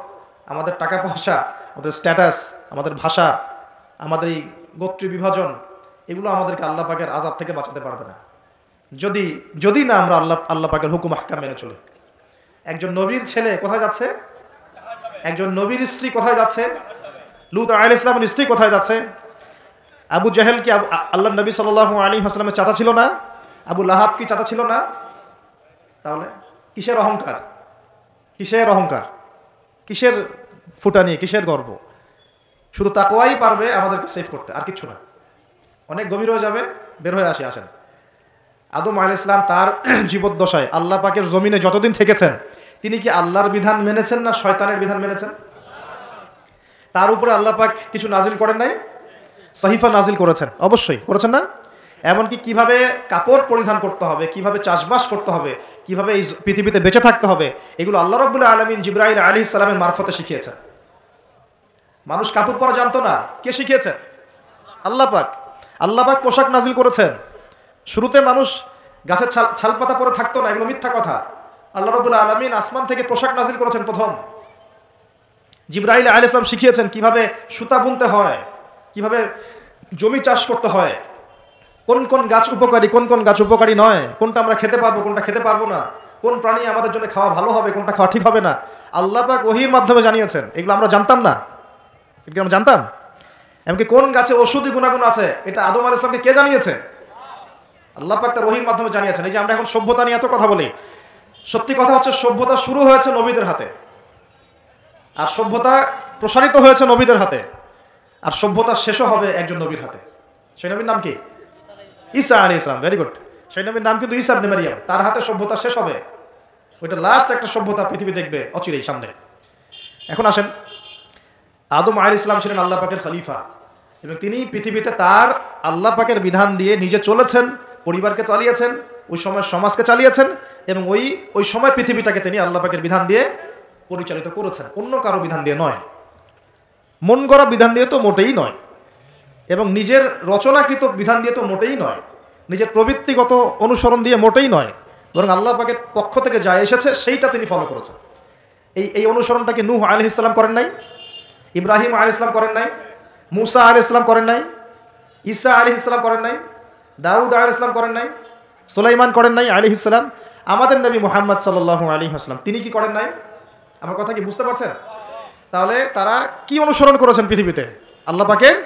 আমাদের টাকা পয়সা, আমাদের স্ট্যাটাস, আমাদের ভাষা, আমাদের এই গোত্রীয় বিভাজন, এগুলো আমাদেরকে আল্লাহ পাকের আযাব থেকে বাঁচাতে পারবে না, যদি না আমরা আল্লাহ পাকের হুকুম আহকাম মেনে চলি। একজন নবীর ছেলে কোথায় যাচ্ছে? একজন নবীর স্ত্রী কোথায় যাচ্ছে? লূত আলাইহিস সালামের স্ত্রী কোথায় যাচ্ছে? আবু জাহেল কি আল্লাহ নবী সাল্লাল্লাহু আলাইহি ওয়াসাল্লামের চাচা ছিল না? আবু লাহাব কি চাচা ছিল না? তাহলে কিসের অহংকার? কিসের অহংকার? কিসের ফুটানি? কিসের গর্ব? শুধু তাকওয়াই পারবে আমাদেরকে সেভ করতে, আর কিচ্ছু না। অনেক গভীর হয়ে যাবে, বের হয়ে আসেন। আদম আলাইহিস সালাম তার জীবদ্দশায় আল্লাহ পাকের জমিনে যতদিন থেকেছেন, তিনি কি আল্লাহর বিধান মেনেছেন না শয়তানের বিধান মেনেছেন? তার উপরে আল্লাহ পাক কিছু নাজিল করেন নাই? সহিফা নাজিল করেছেন, অবশ্যই করেছেন না? এমনকি কিভাবে কাপড় পরিধান করতে হবে, কিভাবে চাষবাস করতে হবে, কিভাবে এই পৃথিবীতে বেঁচে থাকতে হবে, এগুলো আল্লাহ রাব্বুল আলামিন জিবরাইল আলাইহিস সালামের মারফতে শিখিয়েছেন। মানুষ কাপড় পরা জানতো না, কে শিখিয়েছেন? আল্লাহ পাক। আল্লাহ পাক পোশাক নাজিল করেছেন। শুরুতে মানুষ গাছের ছালপাতা পরে থাকতো না, এগুলো মিথ্যা কথা। আল্লাহ রাব্বুল আলামিন আসমান থেকে পোশাক নাজিল করেছেন প্রথম। জিবরাইল আলাইহিস সালাম শিখিয়েছেন কিভাবে সুতা বুনতে হয়, কিভাবে জমি চাষ করতে হয়, কোন কোন গাছ উপকারী, কোন কোন গাছ উপকারী নয়, কোনটা আমরা খেতে পারবো, কোনটা খেতে পারবো না, কোন প্রাণী আমাদের জন্য খাওয়া ভালো হবে, কোনটা খাওয়া ঠিক হবে না, আল্লাহ পাক ওহীর মাধ্যমে জানিয়েছেন। এগুলো আমরা জানতাম না, এগুলো আমরা জানতাম। এমনকি কোন গাছে ঔষধি গুণাগুণ আছে, এটা আদম আলাইহিস সালামকে কে জানিয়েছে? আল্লাহ পাক তার ওহীর মাধ্যমে জানিয়েছেন। এই যে আমরা এখন সভ্যতা নিয়ে এত কথা বলি, সত্যি কথা হচ্ছে সভ্যতা শুরু হয়েছে নবীদের হাতে, আর সভ্যতা প্রসারিত হয়েছে নবীদের হাতে, আর সভ্যতা শেষও হবে একজন নবীর হাতে। সেই নবীর নাম কি? ঈসা আলাইহিস সালাম। Very good. সেই নবীর নাম কিন্তু ঈসা ইবনে মারইয়াম। তার হাতে সভ্যতা শেষ হবে। ওইটা লাস্ট একটা সভ্যতা পৃথিবী দেখবে অচিরেই সামনে। এখন আসেন, আদম আলাইহিস সালাম ছিলেন আল্লাহ পাকের খলিফা, এবং তিনি পৃথিবীতে তার আল্লাহ পাকের বিধান দিয়ে নিজে চলেছেন, পরিবারকে চালিয়েছেন, ওই সময় সমাজকে চালিয়েছেন, এবং ওই সময় পৃথিবীটাকে তিনি আল্লাহ পাকের বিধান দিয়ে পরিচালিত করেছেন, অন্য কারো বিধান দিয়ে নয়, মন গড়া বিধান দিয়ে তো মোটেই নয়, এবং নিজের রচনাকৃত বিধান দিয়ে তো মোটেই নয়, নিজের প্রবৃত্তিগত অনুসরণ দিয়ে মোটেই নয়, বরং আল্লাহ পাকের পক্ষ থেকে যা এসেছে সেইটা তিনি ফলো করেছেন। এই অনুসরণটাকে নূহ আলাইহিস সালাম করেন নাই, ইব্রাহিম আলাইহিস সালাম করেন নাই, মুসা আলাইহিস সালাম করেন নাই, ঈসা আলাইহিস সালাম করেন নাই, দাউদ আলাইহিস সালাম করেন নাই, সুলাইমান করেন নাই আলাইহিস সালাম, আমাদের নবী মুহাম্মদ সাল্লাল্লাহু আলাইহি ওয়াসাল্লাম তিনি কি করেন নাই? আমার কথা কি বুঝতে পারছেন? তাহলে তারা কি অনুসরণ করেছেন পৃথিবীতে? আল্লাহ পাকের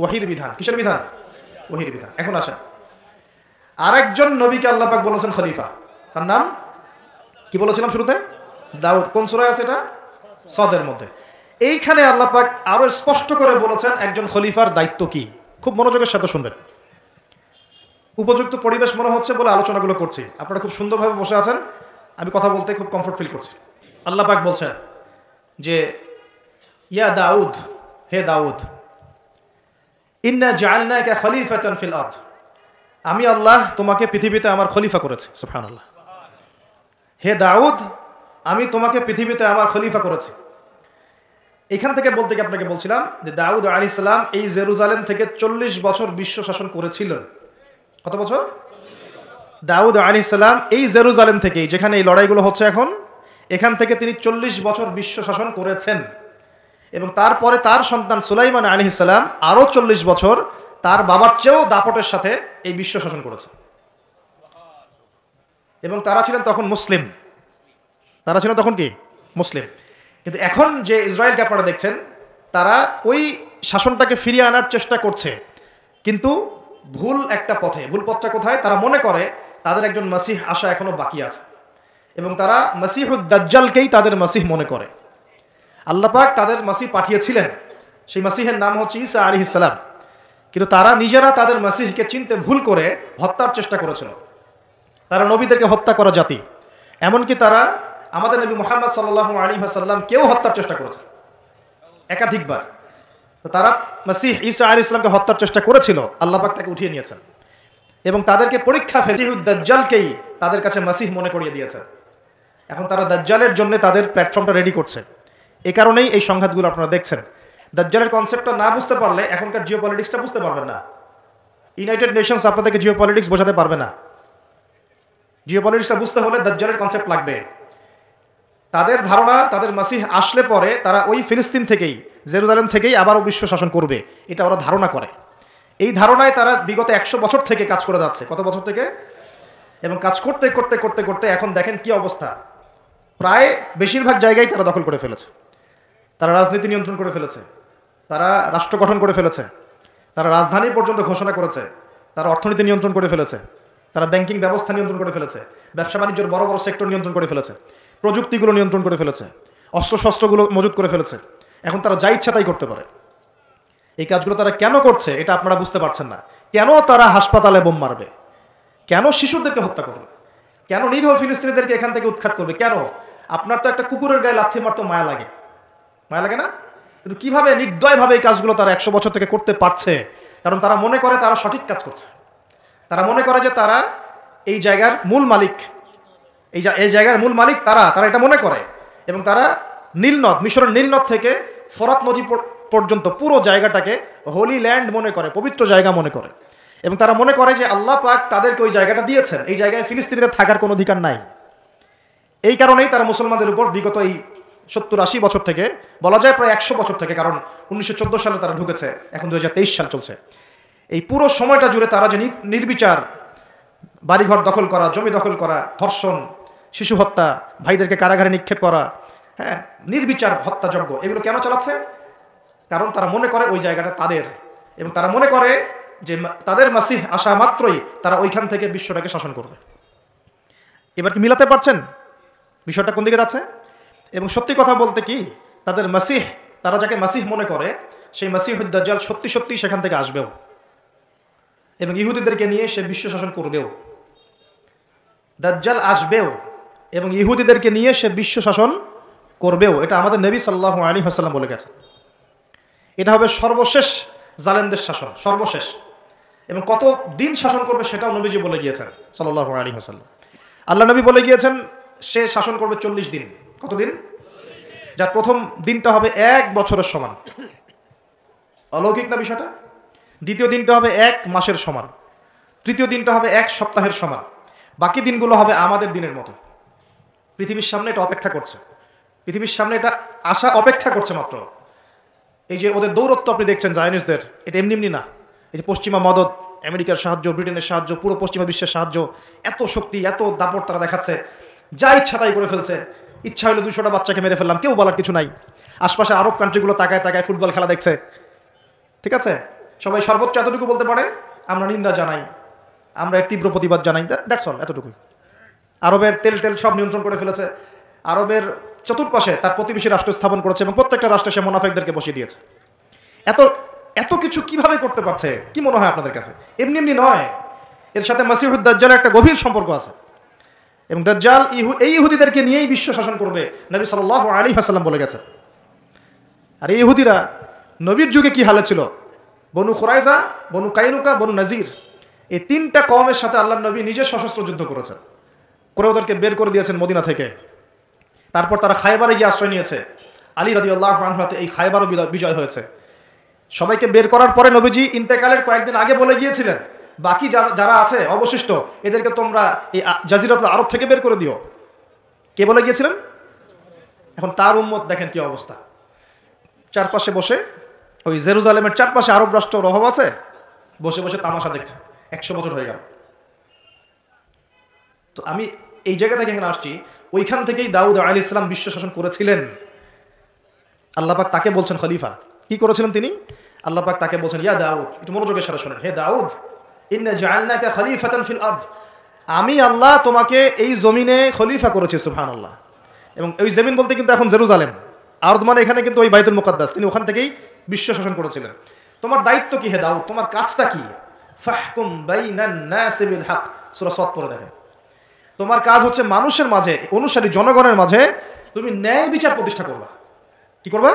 ওহীর বিধান। কিসের বিধান? ওহীর বিধান। এখন আসেন, আরেকজন নবীকে আল্লাহ পাক বলেছেন খলিফা, তার নাম কি বলেছিলাম শুরুতে? দাউদ। কোন সূরা আছে এটা? সদের মধ্যে। এইখানে আল্লাহ পাক আরো স্পষ্ট করে বলেছেন একজন খলিফার দায়িত্ব কি। খুব মনোযোগের সাথে শুনবেন, উপযুক্ত পরিবেশ মনে হচ্ছে বলে আলোচনাগুলো করছি, আপনারা খুব সুন্দরভাবে বসে আছেন, আমি কথা বলতে খুব কমফোর্ট ফিল করছি। আল্লাহ পাক বলছেন যে ইয়া দাউদ, হে দাউদ, ইন্না জাআলনাকা খলিফাতান ফিল আরদ, আমি আল্লাহ তোমাকে পৃথিবীতে আমার খলিফা করেছি। সুবহানাল্লাহ। হে দাউদ, আমি তোমাকে পৃথিবীতে আমার খলিফা করেছি। এখান থেকে বলতে গিয়ে আপনাকে বলছিলাম যে দাউদ আলাইহিস সালাম এই জেরুজালেম থেকে 40 বছর বিশ্ব শাসন করেছিলেন। কত বছর? দাউদ আলাইহিস সালাম এই জেরুজালেম থেকেই, যেখানে এই লড়াইগুলো হচ্ছে এখন, এখান থেকে তিনি 40 বছর বিশ্ব শাসন করেছেন। এবং তারপরে তার সন্তান সুলাইমান আলাইহিস সালাম আরও 40 বছর তার বাবার চেয়েও দাপটের সাথে এই বিশ্ব শাসন করেছে। এবং তারা ছিলেন তখন মুসলিম, তারা ছিলেন তখন কি? মুসলিম। কিন্তু এখন যে ইসরায়েলকে আপনারা দেখছেন, তারা ওই শাসনটাকে ফিরিয়ে আনার চেষ্টা করছে, কিন্তু ভুল একটা পথে। ভুল পথটা কোথায়? তারা মনে করে তাদের একজন মাসিহ আসা এখনো বাকি আছে, এবং তারা মাসিহুদ দাজ্জালকেই তাদের মাসিহ মনে করে। আল্লাহ পাক তাদের মাসিহ পাঠিয়েছিলেন, সেই মাসিহের নাম হচ্ছে ঈসা আলাইহিস সালাম, কিন্তু তারা নিজেরা তাদের মাসিহকে চিনতে ভুল করে হত্যার চেষ্টা করেছিল। তারা নবীদেরকে হত্যা করা জাতি, এমনকি তারা আমাদের নবী মুহাম্মদ সাল্লাল্লাহু আলাইহি ওয়াসাল্লাম কেউ হত্যার চেষ্টা করেছে একাধিকবার। তো তারা মাসিহ ঈসা আলাইহিস সালামকে হত্যার চেষ্টা করেছিল, আল্লাহ পাক তাকে উঠিয়ে নিয়েছেন, এবং তাদেরকে পরীক্ষা ফেলে দাজ্জালকেই তাদের কাছে মাসিহ মনে করিয়ে দিয়েছেন। এখন তারা দাজ্জালের জন্য তাদের প্ল্যাটফর্মটা রেডি করছে। এই কারণেই এই সংঘাতগুলো আপনারা দেখছেন। দাজ্জালের কনসেপ্টটা না বুঝতে পারলে এখনকার জিও পলিটিক্সটা বুঝতে পারবেন না। ইউনাইটেড নেশনস আপনাদেরকে জিও পলিটিক্স বোঝাতে পারবে না। জিও পলিটিক্সটা বুঝতে হলে দাজ্জালের কনসেপ্ট লাগবে। তাদের ধারণা তাদের মাসিহ আসলে পরে তারা ওই ফিলিস্তিন থেকেই, জেরুজালেম থেকেই আবারও বিশ্ব শাসন করবে, এটা ওরা ধারণা করে। এই ধারণায় তারা বিগত 100 বছর থেকে কাজ করে যাচ্ছে। কত বছর থেকে? এবং কাজ করতে করতে করতে করতে এখন দেখেন কি অবস্থা। প্রায় বেশিরভাগ জায়গায় তারা দখল করে ফেলেছে, তারা রাজনীতি নিয়ন্ত্রণ করে ফেলেছে, তারা রাষ্ট্র গঠন করে ফেলেছে, তারা রাজধানী পর্যন্ত ঘোষণা করেছে, তারা অর্থনীতি নিয়ন্ত্রণ করে ফেলেছে, তারা ব্যাংকিং ব্যবস্থা নিয়ন্ত্রণ করে ফেলেছে, ব্যবসা বাণিজ্যের বড় বড় সেক্টর নিয়ন্ত্রণ করে ফেলেছে, প্রযুক্তিগুলো নিয়ন্ত্রণ করে ফেলেছে, অস্ত্রশস্ত্রগুলো মজুত করে ফেলেছে। এখন তারা যা ইচ্ছা তাই করতে পারে। এই কাজগুলো তারা কেন করছে এটা আপনারা বুঝতে পারছেন না। কেন তারা হাসপাতালে বোম মারবে? কেন শিশুদেরকে হত্যা করবে? কেন নিরীহ ফিলিস্তিনিদেরকে এখান থেকে উৎখাত করবে? কেন? আপনার তো একটা কুকুরের গায়ে লাথি মারতে মায়া লাগে, মায়া লাগে না? কিন্তু কিভাবে নির্দয়ভাবে এই কাজগুলো তারা 100 বছর থেকে করতে পারছে? কারণ তারা মনে করে তারা সঠিক কাজ করছে। তারা মনে করে যে তারা এই জায়গার মূল মালিক, এই জায়গার মূল মালিক তারা এটা মনে করে। এবং তারা নীলনদ, মিশরের নীলনদ থেকে ফরাত নদী পর্যন্ত পুরো জায়গাটাকে হোলি ল্যান্ড মনে করে, পবিত্র জায়গা মনে করে। এবং তারা মনে করে যে আল্লাহ পাক তাদেরকে ওই জায়গাটা দিয়েছেন, এই জায়গায় ফিলিস্তিনিদের থাকার কোনো অধিকার নাই। এই কারণেই তারা মুসলমানদের উপর বিগত এই 70-80 বছর থেকে, বলা যায় প্রায় 100 বছর থেকে, কারণ 1914 সালে তারা ঢুকেছে, এখন 2023 সাল চলছে, এই পুরো সময়টা জুড়ে তারা যে নির্বিচার বাড়িঘর দখল করা, জমি দখল করা, ধর্ষণ, শিশু হত্যা, ভাইদেরকে কারাগারে নিক্ষেপ করা, হ্যাঁ, নির্বিচার হত্যাযজ্ঞ, এগুলো কেন চালাচ্ছে? কারণ তারা মনে করে ওই জায়গাটা তাদের, এবং তারা মনে করে যে তাদের মাসিহ আসা মাত্রই তারা ওইখান থেকে বিশ্বটাকে শাসন করবে। এবার কি মিলাতে পারছেন বিষয়টা কোন দিকে যাচ্ছে? এবং সত্যি কথা বলতে কি, তাদের মাসিহ, তারা যাকে মাসিহ মনে করে, সেই মাসিহুদ দাজ্জাল সত্যি সত্যি সেখান থেকে আসবেও, এবং ইহুদিদেরকে নিয়ে সে বিশ্ব শাসন করবেও। দাজ্জাল আসবেও এবং ইহুদিদেরকে নিয়ে সে বিশ্ব শাসন করবেও। এটা আমাদের নবী সাল্লাল্লাহু আলাইহি ওয়াসাল্লাম বলে গেছেন। এটা হবে সর্বশেষ জালেমদের শাসন সর্বশেষ, এবং কত দিন শাসন করবে সেটাও নবীজি বলে গিয়েছেন সাল্লাল্লাহু আলাইহি ওয়াসাল্লাম। আল্লাহ নবী বলে গিয়েছেন সে শাসন করবে 40 দিন। কতদিন? যার প্রথম দিনটা হবে 1 বছরের সমান, অলৌকিক না বিষয়টা? দ্বিতীয় দিনটা হবে 1 মাসের সমান, তৃতীয় দিনটা হবে 1 সপ্তাহের সমান, বাকি দিনগুলো হবে আমাদের দিনের মতো। পৃথিবীর সামনে এটা অপেক্ষা করছে, পৃথিবীর সামনে এটা আশা অপেক্ষা করছে মাত্র। এই যে ওদের দৌরত্ব আপনি দেখছেন জায়নিস্টদের, এটা এমনি এমনি না। এই যে পশ্চিমা মদদ, আমেরিকার সাহায্য, ব্রিটেনের সাহায্য, পুরো পশ্চিমা বিশ্বের সাহায্য, এত শক্তি এত দাপট তারা দেখাচ্ছে, যা ইচ্ছা তাই করে ফেলছে। ইচ্ছা হলো 200টা বাচ্চাকে মেরে ফেললাম, কেউ বলার কিছু নাই। আশপাশের আরব কান্ট্রিগুলো তাকায় তাকায় ফুটবল খেলা দেখছে, ঠিক আছে? সবাই সর্বোচ্চ এতটুকু বলতে পারে আমরা নিন্দা জানাই, আমরা এর তীব্র প্রতিবাদ জানাই, দ্যাটস অল, এতটুকুই। আরবের তেল সব নিয়ন্ত্রণ করে ফেলেছে, আরবের চতুর্পাশে তার প্রতিবেশী রাষ্ট্র স্থাপন করেছে এবং প্রত্যেকটা রাষ্ট্রে সে মুনাফিকদেরকে বসিয়ে দিয়েছে। এত কিছু কিভাবে করতে পারছে কি মনে হয় আপনাদের কাছে? এমনি এমনি নয়, এর সাথে মাসিহুদ দাজ্জালের একটা গভীর সম্পর্ক আছে, এবং দাজ্জাল এই ইহুদিদেরকে নিয়েই বিশ্ব শাসন করবে, নবী সাল্লাল্লাহু আলাইহি ওয়াসাল্লাম বলে গেছেন। আর এই ইহুদিরা নবীর যুগে কি হালে ছিল? বনু খুরাইজা, বনু কাইনুকা, বনু নাজির, এই 3টা কওমের সাথে আল্লাহর নবী নিজে সশস্ত্র যুদ্ধ করেছেন, করে ওদেরকে বের করে দিয়েছেন মদিনা থেকে। তারপর তারা খায়বারে গিয়ে আশ্রয় নিয়েছে, আলী রাদিয়াল্লাহু আনহু হাতে এই খায়বারও বিজয় হয়েছে। সবাইকে বের করার পরে নবীজি ইন্তেকালের কয়েকদিন আগে বলে গিয়েছিলেন বাকি যারা আছে অবশিষ্ট এদেরকে তোমরা এই জাজিরাতুল আরব থেকে বের করে দিও। কে বলে গিয়েছিলেন? এখন তার উম্মত দেখেন কি অবস্থা, চারপাশে বসে, ওই জেরুজালেমের চারপাশে আরব রাষ্ট্র রহব আছে, বসে বসে তামাশা দেখছে। 100 বছর হয়ে গেল। তো আমি এই জায়গা থেকে এখানে আসছি, ওইখান থেকেই দাউদ আলাইহিস সালাম বিশ্ব শাসন করেছিলেন। আল্লাহ পাক তাকে বলছেন খলিফা। কি করেছিলেন তিনি? আল্লাহ পাক তাকে বলছেন ইয়া দাউদ, একটু মনোযোগের সাথে শুনেন, হে দাউদ, ইন্না জাআলনাকা খলিফাতান ফিল আরদ, আমি আল্লাহ তোমাকে এই জমিনে খলিফা করেছি। সুবহানাল্লাহ। এবং ওই জমিন বলতে কিন্তু এখন জেরুজালেম, আরদ মানে এখানে কিন্তু ওই বাইতুল মুকাদ্দাস, তিনি ওখান থেকেই বিশ্ব শাসন করেছিলেন। তোমার দায়িত্ব কি হে দাউদ? তোমার কাজটা কি? ফাহকুম বাইনান নাসি বিল হক, সূরা সাদ পড়ে দেখেন। তোমার কাজ হচ্ছে মানুষের মাঝে, অনুসারী জনগণের মাঝে তুমি ন্যায় বিচার প্রতিষ্ঠা করবা। কি করবা?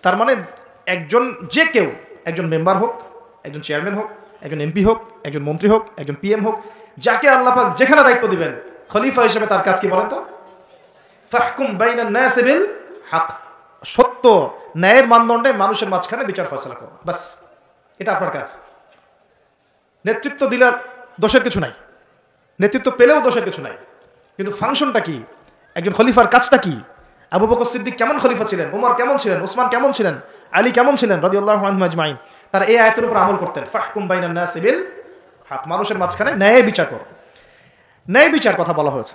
তার মানে একজন যে কেউ, একজন মেম্বার হোক, একজন চেয়ারম্যান হোক, একজন এমপি হোক, একজন মন্ত্রী হোক, একজন পিএম হোক, যাকে আল্লাহ পাক যেখানে দায়িত্ব দিবেন, খলিফা হিসেবে তার কাজ কি বলেন তো? ফাহকুম বাইনান নাসি বিল হক, সত্য ন্যায়ের মানদণ্ডে মানুষের মাঝখানে বিচার ফয়সালা করবা, বাস, এটা আপনার কাজ। নেতৃত্ব দিলে দোষের কিছু নাই, নেতৃত্ব পেলেও দোষের কিছু নাই, কিন্তু ফাংশনটা কি? একজন খলিফার কাজটা কি? আবু বকর সিদ্দিক কেমন খলিফা ছিলেন, ওমর কেমন ছিলেন, ওসমান কেমন ছিলেন, আলী কেমন ছিলেন রাদিয়াল্লাহু আনহুম আজমাইন, তারা এই আয়াতের উপর আমল করতেন। ফাহকুম বাইনান নাসি বিল হক, মানুষের মাঝখানে ন্যায় বিচার করো। ন্যায় বিচার কথা বলা হয়েছে,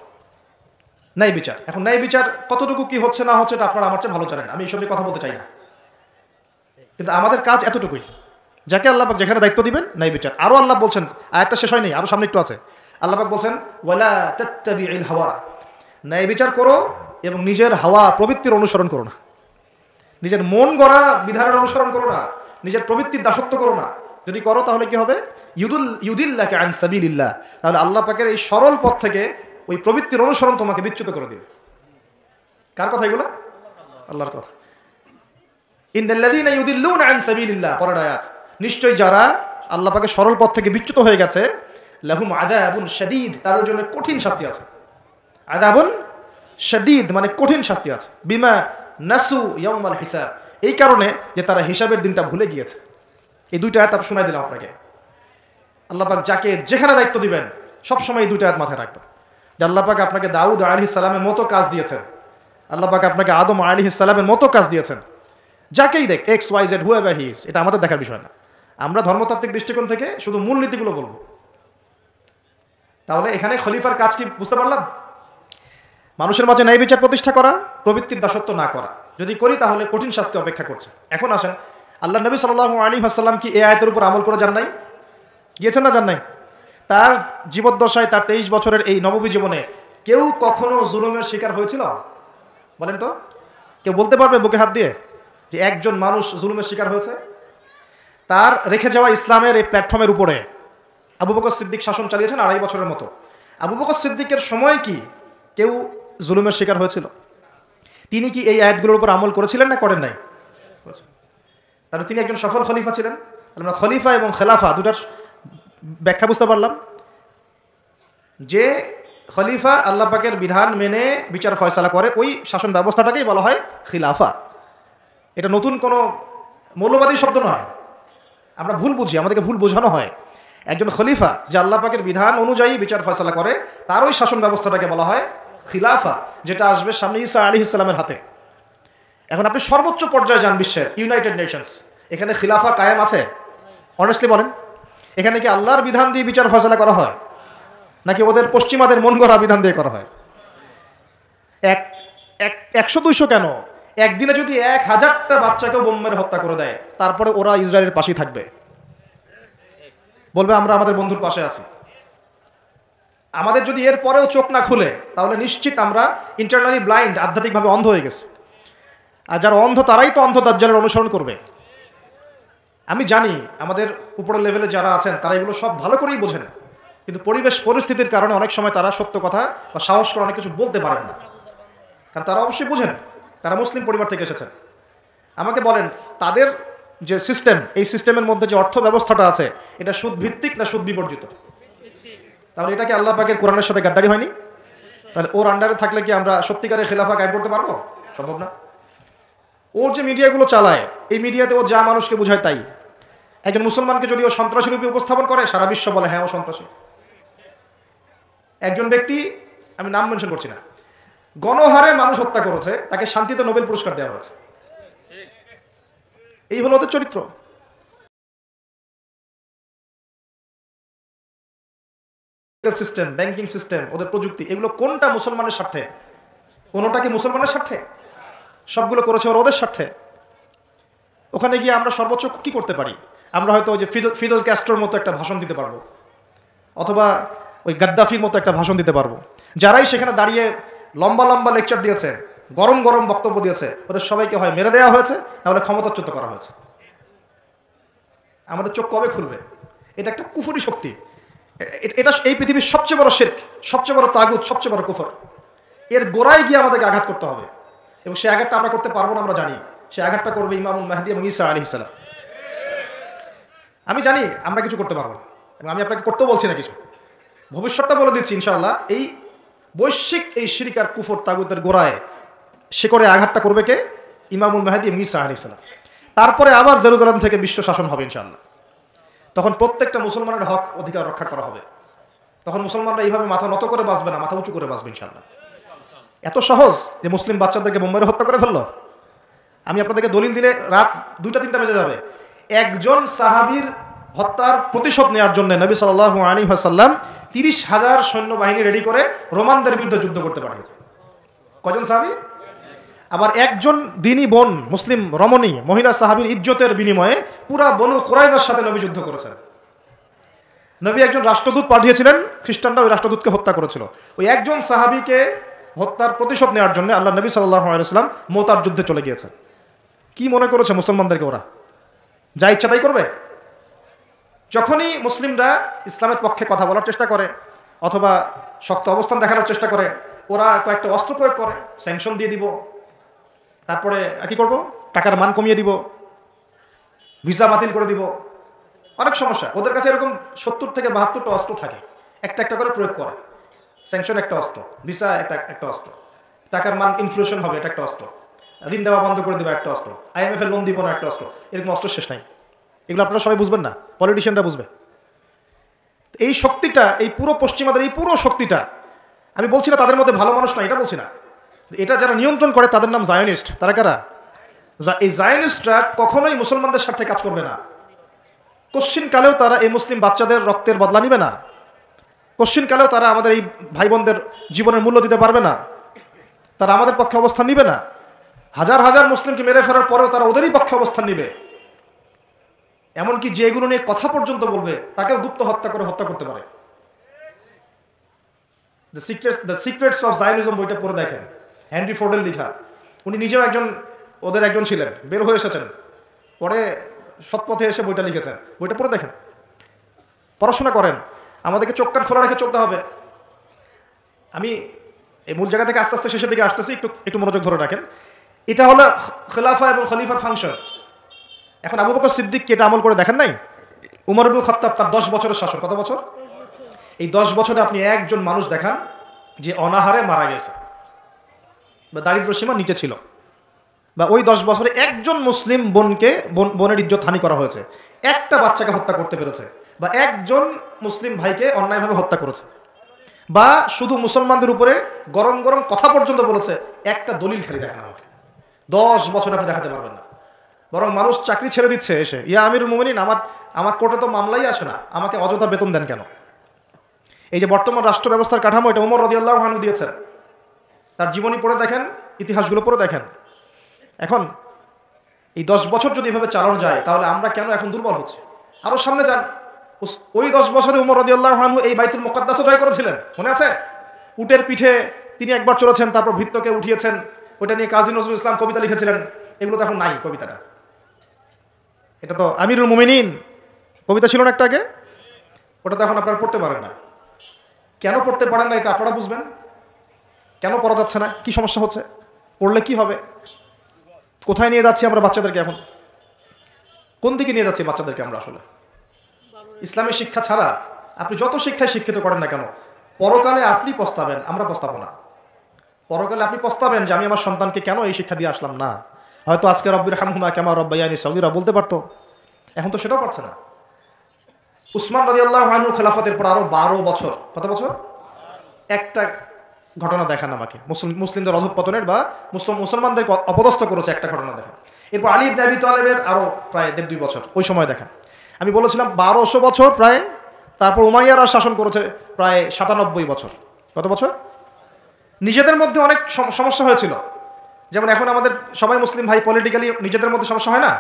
ন্যায় বিচার। এখন ন্যায় বিচার কতটুকু কি হচ্ছে না হচ্ছে এটা আপনারা আমার চেয়ে ভালো জানেন, আমি এইসব নিয়ে কথা বলতে চাই না, কিন্তু আমাদের কাজ এতটুকুই, যাকে আল্লাহ পাক যেখানে দায়িত্ব দিবেন ন্যায় বিচার। আরো আল্লাহ বলছেন, আয়াতটা শেষ হয়নি, আরো সামনে একটু আছে। আল্লাহ পাক বলছেন ওয়ালা তাত্তাবিউল হাওয়া, ন্যায় বিচার করো এবং নিজের হাওয়া প্রবৃত্তির অনুসরণ করো না, নিজের মন গড়া বিধানের অনুসরণ করো না, নিজের প্রবৃত্তির দাসত্ব করো না। যদি করো তাহলে কি হবে? ইউদিল্লাকা আন সাবিলিল্লাহ, তাহলে আল্লাহ পাকের এই সরল পথ থেকে ওই প্রবৃত্তির অনুসরণ তোমাকে বিচ্যুত করে দিবে। কার কথা এগুলো? আল্লাহর কথা। ইন্নাল্লাযীনা ইউদিল্লুনা আন সাবিলিল্লাহ, পরের আয়াত, নিশ্চয়ই যারা আল্লাহ পাকের সরল পথ থেকে বিচ্যুত হয়ে গেছে, লাহুম আযাবুন শাদীদ, তাদের জন্য কঠিন শাস্তি আছে। আযাবুন শাদীদ মানে কঠিন শাস্তি আছে। বিমা নাসু ইয়াউমাল হিসাব, এই কারণে যে তারা হিসাবের দিনটা ভুলে গিয়েছে। এই দুইটা আয়াত আমি শোনাই দিলাম আপনাকে। আল্লাহ পাক যাকে যেখানে দায়িত্ব দিবেন সবসময় এই দুইটা আয়াত মাথায় রাখবেন, যে আল্লাহ পাক আপনাকে দাউদ আলাইহিস সালামের মতো কাজ দিয়েছেন, আল্লাহ পাক আপনাকে আদম আলাইহিস সালামের মতো কাজ দিয়েছেন। যাকেই দেখ, X Y Z whoever he is, এটা আমাদের দেখার বিষয় না। আমরা ধর্মতাত্ত্বিক দৃষ্টিকোণ থেকে শুধু মূলনীতিগুলো বলবো। তাহলে এখানে খলিফার কাজ কি বুঝতে পারলাম? মানুষের মাঝে ন্যায় বিচার প্রতিষ্ঠা করা, প্রবৃত্তির দাসত্ব না করা। যদি করি তাহলে কঠিন শাস্তি অপেক্ষা করছে। এখন আসেন, আল্লাহ নবী সাল্লাল্লাহু আলাইহি ওয়াসাল্লাম কি এই আয়াতের উপর আমল করে যান নাই? গিয়েছেন না যান নাই? তার জীবদ্দশায়, তার 23 বছরের এই নববী জীবনে কেউ কখনো জুলুমের শিকার হয়েছিল? বলেন তো, কেউ বলতে পারবে বুকে হাত দিয়ে যে একজন মানুষ জুলুমের শিকার হয়েছে? তার রেখে যাওয়া ইসলামের এই প্ল্যাটফর্মের উপরে আবু বকর সিদ্দিক শাসন চালিয়েছেন 2.5 বছরের মতো। আবু বকর সিদ্দিকের সময় কি কেউ জুলুমের শিকার হয়েছিল? তিনি কি এই আয়াতগুলোর উপর আমল করেছিলেন না করেন নাই? তাহলে তিনি একজন সফল খলিফা ছিলেন। আমরা খলিফা এবং খেলাফা দুটার ব্যাখ্যা বুঝতে পারলাম। যে খলিফা আল্লাহ পাকের বিধান মেনে বিচার ফয়সালা করে, ওই শাসন ব্যবস্থাটাকেই বলা হয় খিলাফা। এটা নতুন কোনো মৌলবাদী শব্দ নয়, আমরা ভুল বুঝি, আমাদেরকে ভুল বোঝানো হয়। একজন খলিফা যে আল্লাহ পাকের বিধান অনুযায়ী বিচার ফয়সালা করে, তার ওই শাসন ব্যবস্থাটাকে বলা হয় খিলাফা, যেটা আসবে সামনে ঈসা আলাইহিস সালামের হাতে। এখন আপনি সর্বোচ্চ পর্যায়ে যান বিশ্বের, ইউনাইটেড নেশনস, এখানে খিলাফা কায়েম আছে? অনেস্টলি বলেন, এখানে কি আল্লাহর বিধান দিয়ে বিচার ফয়সালা করা হয়, নাকি ওদের পশ্চিমাদের মন গড়া বিধান দিয়ে করা হয়? 100-200 কেন, একদিনে যদি 1000টা বাচ্চাকেও বোম মেরে হত্যা করে দেয়, তারপরে ওরা ইসরায়েলের পাশেই থাকবে, বলবে আমরা আমাদের বন্ধুর পাশে আছি। আমাদের যদি এর পরেও চোখ না খুলে, তাহলে নিশ্চিত আমরা ইন্টারনালি ব্লাইন্ড, আধ্যাত্মিকভাবে অন্ধ হয়ে গেছে। আর যারা অন্ধ তারাই তো অন্ধ দাজ্জালের অনুসরণ করবে। আমি জানি আমাদের উপরের লেভেলে যারা আছেন তারা এগুলো সব ভালো করেই বোঝেন, কিন্তু পরিবেশ পরিস্থিতির কারণে অনেক সময় তারা সত্য কথা বা সাহস করে অনেক কিছু বলতে পারেন না, কারণ তারা অবশ্যই বুঝেন, তারা মুসলিম পরিবার থেকে এসেছেন। আমাকে বলেন, তাদের যে সিস্টেম, এই সিস্টেমের মধ্যে যে অর্থ ব্যবস্থাটা আছে, এটা সুদ ভিত্তিক না সুদ বিবর্জিত? তাহলে এটা কি আল্লাহ পাকের কোরআনের সাথে গাদ্দারি হয়নি? তাহলে ওর আন্ডারে থাকলে কি আমরা সত্যিকারের খেলাফা কায়েম করতে পারবো? সম্ভব না। ওর যে মিডিয়াগুলো চালায়, এই মিডিয়াতে ও যা মানুষকে বোঝায় তাই। একজন মুসলমানকে যদি ও সন্ত্রাসী রূপে উপস্থাপন করে, সারা বিশ্ব বলে হ্যাঁ ও সন্ত্রাসী। একজন ব্যক্তি, আমি নাম মেনশন করছি না, গণহারে মানুষ হত্যা করেছে, তাকে শান্তিতে নোবেল পুরস্কার দেওয়া হয়েছে। এই হলো ওদের চরিত্র। সিস্টেম, ব্যাংকিং সিস্টেম, ওদের প্রযুক্তি, এগুলো কোনটা মুসলমানের স্বার্থে? কোনোটা কি মুসলমানের স্বার্থে? সবগুলো করেছে ওরা ওদের স্বার্থে। ওখানে গিয়ে আমরা সর্বোচ্চ কি করতে পারি? আমরা হয়তো ওই যে ফিডেল ক্যাস্ট্রোর মতো একটা ভাষণ দিতে পারবো, অথবা ওই গাদ্দাফির মতো একটা ভাষণ দিতে পারবো। যারাই সেখানে দাঁড়িয়ে লম্বা লম্বা লেকচার দিয়েছে, গরম গরম বক্তব্য দিয়েছে, ওদের সবাইকে হয় মেরে দেওয়া হয়েছে, নাহলে ক্ষমতাচ্যুত করা হয়েছে। আমাদের চোখ কবে খুলবে? এটা একটা কুফরি শক্তি। এটা এই পৃথিবীর সবচেয়ে বড় শিরক, সবচেয়ে বড় তাগুত, সবচেয়ে বড় কুফর। এর গোড়ায় গিয়ে আমাদেরকে আঘাত করতে হবে, এবং সেই আঘাতটা আমরা করতে পারবো না, আমরা জানি। সেই আঘাতটা করবে ইমামুল মাহদী এবং ঈসা আলাইহিস সালাম। আমি জানি আমরা কিছু করতে পারবো না, এবং আমি আপনাকে করতেও বলছি না কিছু, ভবিষ্যৎটা বলে দিচ্ছি ইনশাআল্লাহ। এই বৈশ্বিক এই শিরক আর কুফর তাগুতের গোড়ায় শিকড়ে আঘাতটা করবে কে? ইমামুল মাহদী এবং ঈসা আলাইহিস সালাম। তারপরে আবার জেরুজালেম থেকে বিশ্ব শাসন হবে ইনশাআল্লাহ। তখন প্রত্যেকটা মুসলমানের হক অধিকার রক্ষা করা হবে। তখন মুসলমানরা এইভাবে মাথা নত করে বাঁচবে না, মাথা উঁচু করে বাঁচবে ইনশাআল্লাহ। এত সহজ যে মুসলিম বাচ্চাদেরকে বোম্বাইয়ে হত্যা করে ফেললো। আমি আপনাদেরকে দলিল দিলে রাত 2টা-3টা বেজে যাবে। একজন সাহাবীর হত্যার প্রতিশোধ নেওয়ার জন্য নবী সাল্লাল্লাহু আলাইহি ওয়াসাল্লাম 30,000 সৈন্যবাহিনী রেডি করে রোমানদের বিরুদ্ধে যুদ্ধ করতে পাঠিয়েছে। কয়জন সাহাবী? আবার একজন দিনী বোন, মুসলিম রমণী মহিলা সাহাবীর ইজ্জতের বিনিময়ে পুরা বনু কুরাইজার সাথে নবী যুদ্ধ করেছেন। নবী একজন রাষ্ট্রদূত পাঠিয়েছিলেন, খ্রিস্টানরা ওই রাষ্ট্রদূতকে হত্যা করেছিল। ওই একজন সাহাবীকে হত্যার প্রতিশোধ নেওয়ার জন্য আল্লাহ নবী সাল্লাল্লাহু আলাইহি ওয়াসাল্লাম মুতার যুদ্ধে চলে গিয়েছেন। কি মনে করেছে মুসলমানদেরকে ওরা যা ইচ্ছা তাই করবে? যখনই মুসলিমরা ইসলামের পক্ষে কথা বলার চেষ্টা করে অথবা শক্ত অবস্থান দেখানোর চেষ্টা করে, ওরা কয়েকটা অস্ত্র প্রয়োগ করে, স্যাংশন দিয়ে দিব, তারপরে কি করব, টাকার মান কমিয়ে দিব, ভিসা বাতিল করে দিব। অনেক সমস্যা ওদের কাছে, এরকম 70 থেকে 72টা অস্ত্র থাকে, একটা একটা করে প্রয়োগ করে। স্যাংশন একটা অস্ত্র, ভিসা একটা অস্ত্র, টাকার মান ইনফ্লেশন হবে এটা একটা অস্ত্র, ঋণ দেওয়া বন্ধ করে দেবো একটা অস্ত্র, IMF এর লোন দিব না একটা অস্ত্র। এরকম অস্ত্র শেষ নাই। এগুলো আপনারা সবাই বুঝবেন না, পলিটিশিয়ানরা বুঝবে। এই শক্তিটা, এই পুরো পশ্চিমাদের এই পুরো শক্তিটা, আমি বলছি না তাদের মধ্যে ভালো মানুষ না, এটা বলছি না। এটা যারা নিয়ন্ত্রণ করে তাদের নাম জায়নিস্ট। তারা কারা? এই জায়নিস্টরা কখনোই মুসলমানদের স্বার্থে কাজ করবে না। কোশ্চিন কালেও তারা এই মুসলিম বাচ্চাদের রক্তের বদলা নিবে না। কোশ্চিন কালেও তারা আমাদের এই ভাই বোনদের জীবনের মূল্য দিতে পারবে না। তারা আমাদের পক্ষে অবস্থান নিবে না। হাজার হাজার মুসলিমকে মেরে ফেলার পরেও তারা ওদেরই পক্ষে অবস্থান নিবে। এমনকি যেগুলো নিয়ে কথা পর্যন্ত বলবে তাকেও গুপ্ত হত্যা করতে পারে। দ্য সিক্রেটস অফ জায়নিজম বইটা পড়ে দেখেন, হেনরি ফোর্ডের লেখা। উনি নিজেও ওদের একজন ছিলেন, বের হয়ে এসেছেন, পরে সৎপথে এসে বইটা লিখেছেন। বইটা পড়ে দেখেন, পড়াশোনা করেন। আমাদেরকে চোখ কান খোলা রেখে চলতে হবে। আমি এই মূল জায়গা থেকে আস্তে আস্তে শেষের দিকে আসতেছি, একটু মনোযোগ ধরে রাখেন। এটা হলো খেলাফা এবং খলিফার ফাংশন। এখন আবু বকর সিদ্দিক কি এটা আমল করে দেখেন নাই? উমর ইবনুল খাত্তাব তার 10 বছরের শাসন, কত বছর? এই 10 বছরে আপনি একজন মানুষ দেখান যে অনাহারে মারা গেছে বা দারিদ্র সীমার নিচে ছিল, বা ওই 10 বছরে একজন মুসলিম বোনের ইজ্জত হানি করা হয়েছে, একটা বাচ্চাকে হত্যা করতে পেরেছে, বা একজন মুসলিম ভাইকে অন্যায়ভাবে হত্যা করেছে, বা শুধু মুসলমানদের উপরে গরম গরম কথা পর্যন্ত বলেছে, একটা দলিল খালি দেখেন আমাকে। 10 বছর আপনি দেখাতে পারবেন না। বরং মানুষ চাকরি ছেড়ে দিচ্ছে এসে, ইয়া আমিরুল মুমিনিন, আমার কোর্টে তো মামলাই আসে না, আমাকে অযথা বেতন দেন কেন? এই যে বর্তমান রাষ্ট্র ব্যবস্থার কাঠামো, এটা ওমর রাদিয়াল্লাহু আনহু দিয়েছেন। তার জীবনী পড়ে দেখেন, ইতিহাসগুলো পড়ে দেখেন। এখন এই 10 বছর যদি এভাবে চালানো যায়, তাহলে আমরা কেন এখন দুর্বল হচ্ছে? আরো সামনে যান, ওই 10 বছরে ওমর রাদিয়াল্লাহু আনহু এই বাইতুল মুকাদ্দাসও জয় করেছিলেন, মনে আছে? উটের পিঠে তিনি একবার চলেছেন, তারপর ভৃত্যকে উঠিয়েছেন, ওটা নিয়ে কাজী নজরুল ইসলাম কবিতা লিখেছিলেন। এগুলো তো এখন নাই, কবিতাটা। এটা তো আমিরুল মুমিনিন কবিতা ছিল না একটা আগে, ওটা তো এখন আপনারা পড়তে পারেন না। কেন পড়তে পারেন না এটা আপনারা বুঝবেন। কেন পড়া যাচ্ছে না, কি সমস্যা হচ্ছে, পড়লে কি হবে? কোথায় নিয়ে যাচ্ছি আমরা বাচ্চাদেরকে? এখন কোন দিকে নিয়ে যাচ্ছি বাচ্চাদেরকে আমরা? আসলে ইসলামের শিক্ষা ছাড়া আপনি যত শিক্ষায় শিক্ষিত করেন না কেন, পরকালে আপনি পস্তাবেন, আমরা পস্তাবো না। পরকালে আপনি পস্তাবেন যে আমি আমার সন্তানকে কেন এই শিক্ষা দিয়ে আসলাম না। হয়তো আজকে রব্বিরহামহুমা কামা রাব্বায়ানি সগীরা বলতে পারতো, এখন তো সেটাও পারছে না। উসমান রাদিয়াল্লাহু আনহু খেলাফতের পর আরো 12 বছর, কত বছর? একটা ঘটনা দেখান আমাকে, মুসলিমদের অধঃপতনের বা মুসলমানদের অপদস্থ করেছে একটা ঘটনা দেখান। এরপর আলী ইবনে আবি তালেবের আরো প্রায় 1.5-2 বছর, ওই সময় দেখান। আমি বলেছিলাম 1200 বছর প্রায়। তারপর উমাইয়ারা শাসন করেছে প্রায় 97 বছর। কত বছর? নিজেদের মধ্যে অনেক সমস্যা হয়েছিল। যেমন এখন আমাদের সবাই মুসলিম ভাই, পলিটিক্যালি নিজেদের মধ্যে সমস্যা হয় না?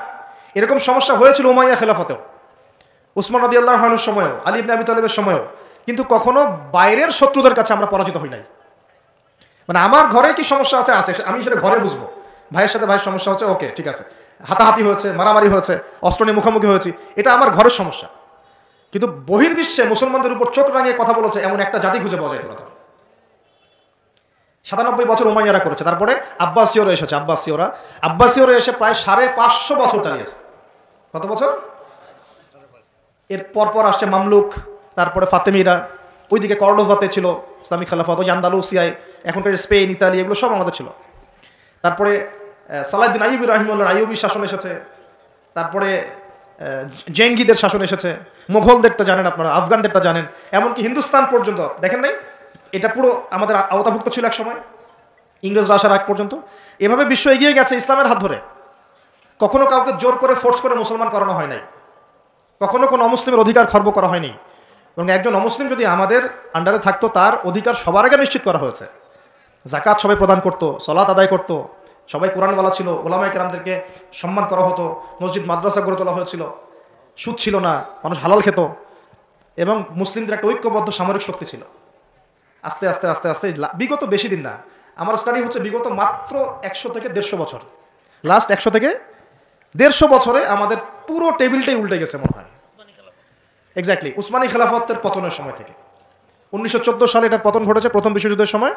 এরকম সমস্যা হয়েছিল উমাইয়া খেলাফতেও, উসমান রাদিয়াল্লাহু আনহুর সময়ও, আলী ইবনে আবি তালেবের সময়ও। কিন্তু কখনো বাইরের শত্রুদের কাছে আমরা পরাজিত হই নাই। মানে আমার ঘরে কি সমস্যা আছে, আমি সেটা ঘরে বুঝবো। ভাইয়ের সাথে ভাইয়ের সমস্যা হচ্ছে, ওকে ঠিক আছে, হাতাহাতি হয়েছে, মারামারি হয়েছে, অস্ত্র নিয়ে মুখোমুখি হয়েছি, এটা আমার ঘরের সমস্যা। কিন্তু বহির্বিশ্বে মুসলমানদের উপর চোখ রাঙিয়ে কথা বলেছে এমন একটা জাতি খুঁজে পাওয়া যায় না। 97 বছর উমাইয়ারা করেছে। তারপরে আব্বাসীয়রা এসেছে, আব্বাসীয়রা এসে প্রায় 550 বছর চালিয়েছে। কত বছর? এর পরপর আসছে মামলুক, তারপরে ফাতেমিরা, ওইদিকে কর্ডোভাতে ছিল ইসলামিক খেলাফত, ওই আন্দালুসিয়ায়, এখনকার স্পেন, ইতালি, এগুলো সব আমাদের ছিল। তারপরে সালাহউদ্দিন আইয়ুবী রাহিমাহুল্লাহ আইয়ুবী শাসন এসেছে। তারপরে জেঙ্গিদের শাসন এসেছে, মোগলদেরটা জানেন আপনারা, আফগানদেরটা জানেন, এমনকি হিন্দুস্তান পর্যন্ত দেখেন নাই? এটা পুরো আমাদের আওতাভুক্ত ছিল এক সময়, ইংরেজরা আসার আগ পর্যন্ত। এভাবে বিশ্ব এগিয়ে গেছে ইসলামের হাত ধরে। কখনো কাউকে জোর করে ফোর্স করে মুসলমান করানো হয় নাই, কখনো কোনো অমুসলিমের অধিকার খর্ব করা হয়নি। এবং একজন অমুসলিম যদি আমাদের আন্ডারে থাকতো, তার অধিকার সবার আগে নিশ্চিত করা হয়েছে। জাকাত সবাই প্রদান করতো, সলাত আদায় করতো, সবাই কোরআনওয়ালা ছিল, ওলামায়ে কেরামদেরকে সম্মান করা হতো, মসজিদ মাদ্রাসা গড়ে তোলা হয়েছিল, সুদ ছিল না, মানুষ হালাল খেত, এবং মুসলিমদের একটা ঐক্যবদ্ধ সামরিক শক্তি ছিল। আস্তে আস্তে আস্তে আস্তে বিগত বেশি দিন না, আমার স্টাডি হচ্ছে বিগত মাত্র 100 থেকে 150 বছর, লাস্ট 100 থেকে 150 বছরে আমাদের পুরো টেবিলটাই উল্টে গেছে মনে হয়। এক্স্যাক্টলি উসমানী খেলাফতের পতনের সময় থেকে 1914 সালে এটার পতন ঘটেছে, প্রথম বিশ্বযুদ্ধের সময়।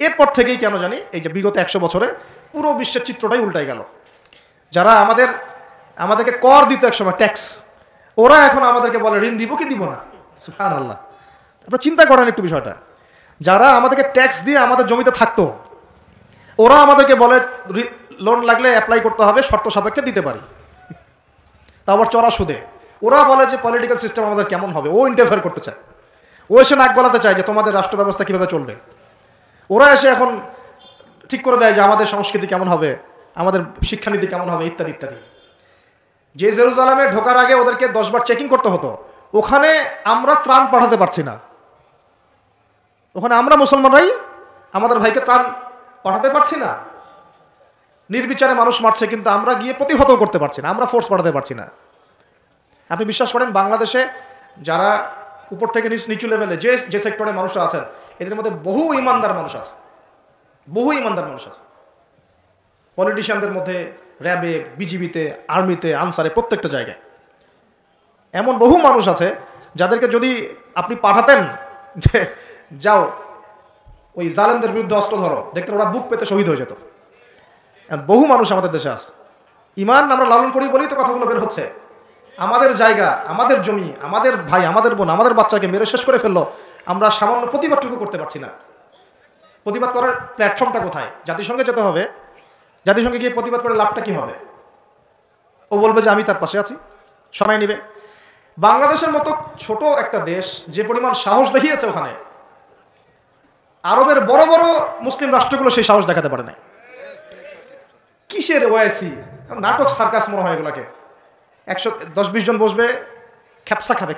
এরপর থেকেই কেন জানি এই যে বিগত 100 বছরে পুরো বিশ্বের চিত্রটাই উল্টাই গেল। যারা আমাদেরকে কর দিত একসময়, ট্যাক্স, ওরা এখন আমাদেরকে বলে ঋণ দিব কি দিব না। সুবহানাল্লাহ। আপনারা চিন্তা করেন একটু বিষয়টা। যারা আমাদেরকে ট্যাক্স দিয়ে আমাদের জমিতে থাকতো, ওরা আমাদেরকে বলে লোন লাগলে অ্যাপ্লাই করতে হবে, শর্ত সাপেক্ষে দিতে পারি, তা আবার চড়া সুদে। ওরা বলে যে পলিটিক্যাল সিস্টেম আমাদের কেমন হবে, ও ইন্টারফেয়ার করতে চায়, ও এসে নাক গলাতে চায় যে তোমাদের রাষ্ট্র ব্যবস্থা কীভাবে চলবে। ওরা এসে এখন ঠিক করে দেয় যে আমাদের সংস্কৃতি কেমন হবে, আমাদের শিক্ষানীতি কেমন হবে, ইত্যাদি ইত্যাদি। যে জেরুজালেমে ঢোকার আগে ওদেরকে 10 বার চেকিং করতে হতো, ওখানে আমরা ত্রাণ পাঠাতে পারছি না। ওখানে আমরা মুসলমানরাই আমাদের ভাইকে ত্রাণ পাঠাতে পারছি না। নির্বিচারে মানুষ মারছে, কিন্তু আমরা গিয়ে প্রতিহত করতে পারছি না, আমরা ফোর্স পাঠাতে পারছি না। আপনি বিশ্বাস করেন, বাংলাদেশে যারা উপর থেকে নিচু লেভেলে যে সেক্টরে মানুষরা আছেন, এদের মধ্যে বহু ইমানদার মানুষ আছে, বহু ইমানদার মানুষ আছে। পলিটিশিয়ানদের মধ্যে, র্যাবে, বিজিবিতে, আর্মিতে, আনসারে, প্রত্যেকটা জায়গায় এমন বহু মানুষ আছে যাদেরকে যদি আপনি পাঠাতেন যে যাও ওই জালেমদের বিরুদ্ধে অস্ত্র ধরো, দেখতেন ওরা বুক পেতে শহীদ হয়ে যেত। বহু মানুষ আমাদের দেশে আছে, ইমান আমরা লালন করি বলেই তো কথাগুলো বের হচ্ছে। আমাদের জায়গা, আমাদের জমি, আমাদের ভাই, আমাদের বোন, আমাদের বাচ্চাকে মেরে শেষ করে ফেললো, আমরা সামান্য প্রতিবাদটুকু করতে পারছি না। প্রতিবাদ করার প্ল্যাটফর্মটা কোথায়? জাতিসংঘে যেতে হবে। জাতিসংঘে গিয়ে প্রতিবাদ করে লাভটা কি হবে? ও বলবে যে আমি তার পাশে আছি, শোনাই নিবে। বাংলাদেশের মতো ছোট একটা দেশ যে পরিমাণ সাহস দেখিয়েছে, ওখানে আরবের বড় বড় মুসলিম রাষ্ট্রগুলো সেই সাহস দেখাতে পারে না। কিসের ওয়াইসি, নাটক, সার্কাস মনে হয় এগুলাকে। 110-20 জন বসবে, খ্যাপসা খাবে,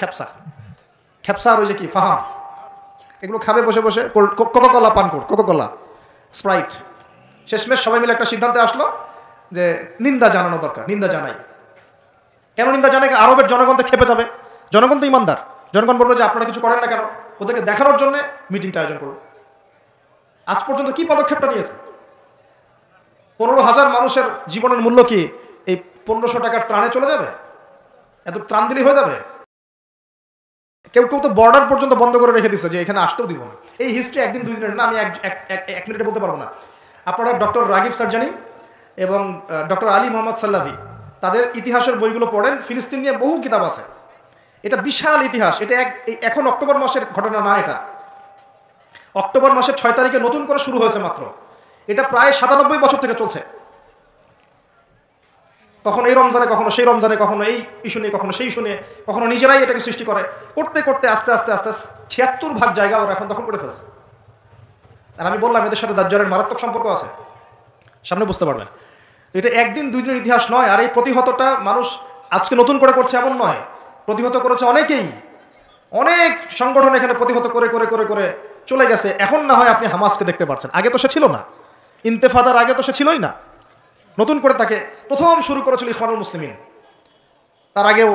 খ্যাপসা আর ওই যে কি ফাহাম, এগুলো খাবে বসে বসে, কোকাকোলা পান কর, কোকাকোলা, স্প্রাইট। শেষমেশ সবাই মিলে একটা সিদ্ধান্তে আসলো যে নিন্দা জানানো দরকার। নিন্দা জানাই। কেন নিন্দা জানাই? আরবের জনগণ তো খেপে যাবে। জনগণ তো ইমানদার। জনগণ বলবে যে আপনারা কিছু করেন না কেন? ওদেরকে দেখানোর জন্য মিটিংটা আয়োজন করবো। আজ পর্যন্ত কি পদক্ষেপটা নিয়েছে? 15,000 মানুষের জীবনের মূল্য কি এই 1500 টাকার ত্রাণে চলে যাবে? এত ত্রাণ দিলেই হয়ে যাবে? কেউ কেউ তো বর্ডার পর্যন্ত বন্ধ করে রেখে দিচ্ছে যে এখানে আসতেও দিব না। এই হিস্ট্রি একদিন 2 দিনের না, আমি এক মিনিটে বলতে পারবো না। আপনারা ডক্টর রাগিব সারজানি এবং ডক্টর আলী মোহাম্মদ সাল্লাভি, তাদের ইতিহাসের বইগুলো পড়েন। ফিলিস্তিন নিয়ে বহু কিতাব আছে। এটা বিশাল ইতিহাস। এটা এখন অক্টোবর মাসের ঘটনা না। এটা অক্টোবর মাসের 6 তারিখে নতুন করে শুরু হয়েছে মাত্র। এটা প্রায় 97 বছর থেকে চলছে। কখনো এই রমজানে, কখনো সেই রমজানে, কখনো এই ইস্যু নিয়ে, কখনো সেই ইস্যু নিয়ে, কখনো নিজেরাই এটাকে সৃষ্টি করে। করতে করতে আস্তে আস্তে আস্তে 76 ভাগ জায়গা ওরা এখন দখল করে ফেলছে। আর আমি বললাম এদের সাথে দাজ্জালের মারাত্মক সম্পর্ক আছে, সামনে বুঝতে পারবেন। এটা একদিন 2 দিনের ইতিহাস নয়। আর এই প্রতিহতটা মানুষ আজকে নতুন করে করছে এমন নয়। প্রতিহত করেছে অনেকেই, অনেক সংগঠন এখানে প্রতিহত করে করে করে করে চলে গেছে। এখন না হয় আপনি হামাসকে দেখতে পাচ্ছেন, আগে তো সে ছিল না। ইন্তেফাদার আগে তো সে ছিলই না। নতুন করে তাকে প্রথম শুরু করেছিল ইখওয়ানুল মুসলিমিন। তার আগেও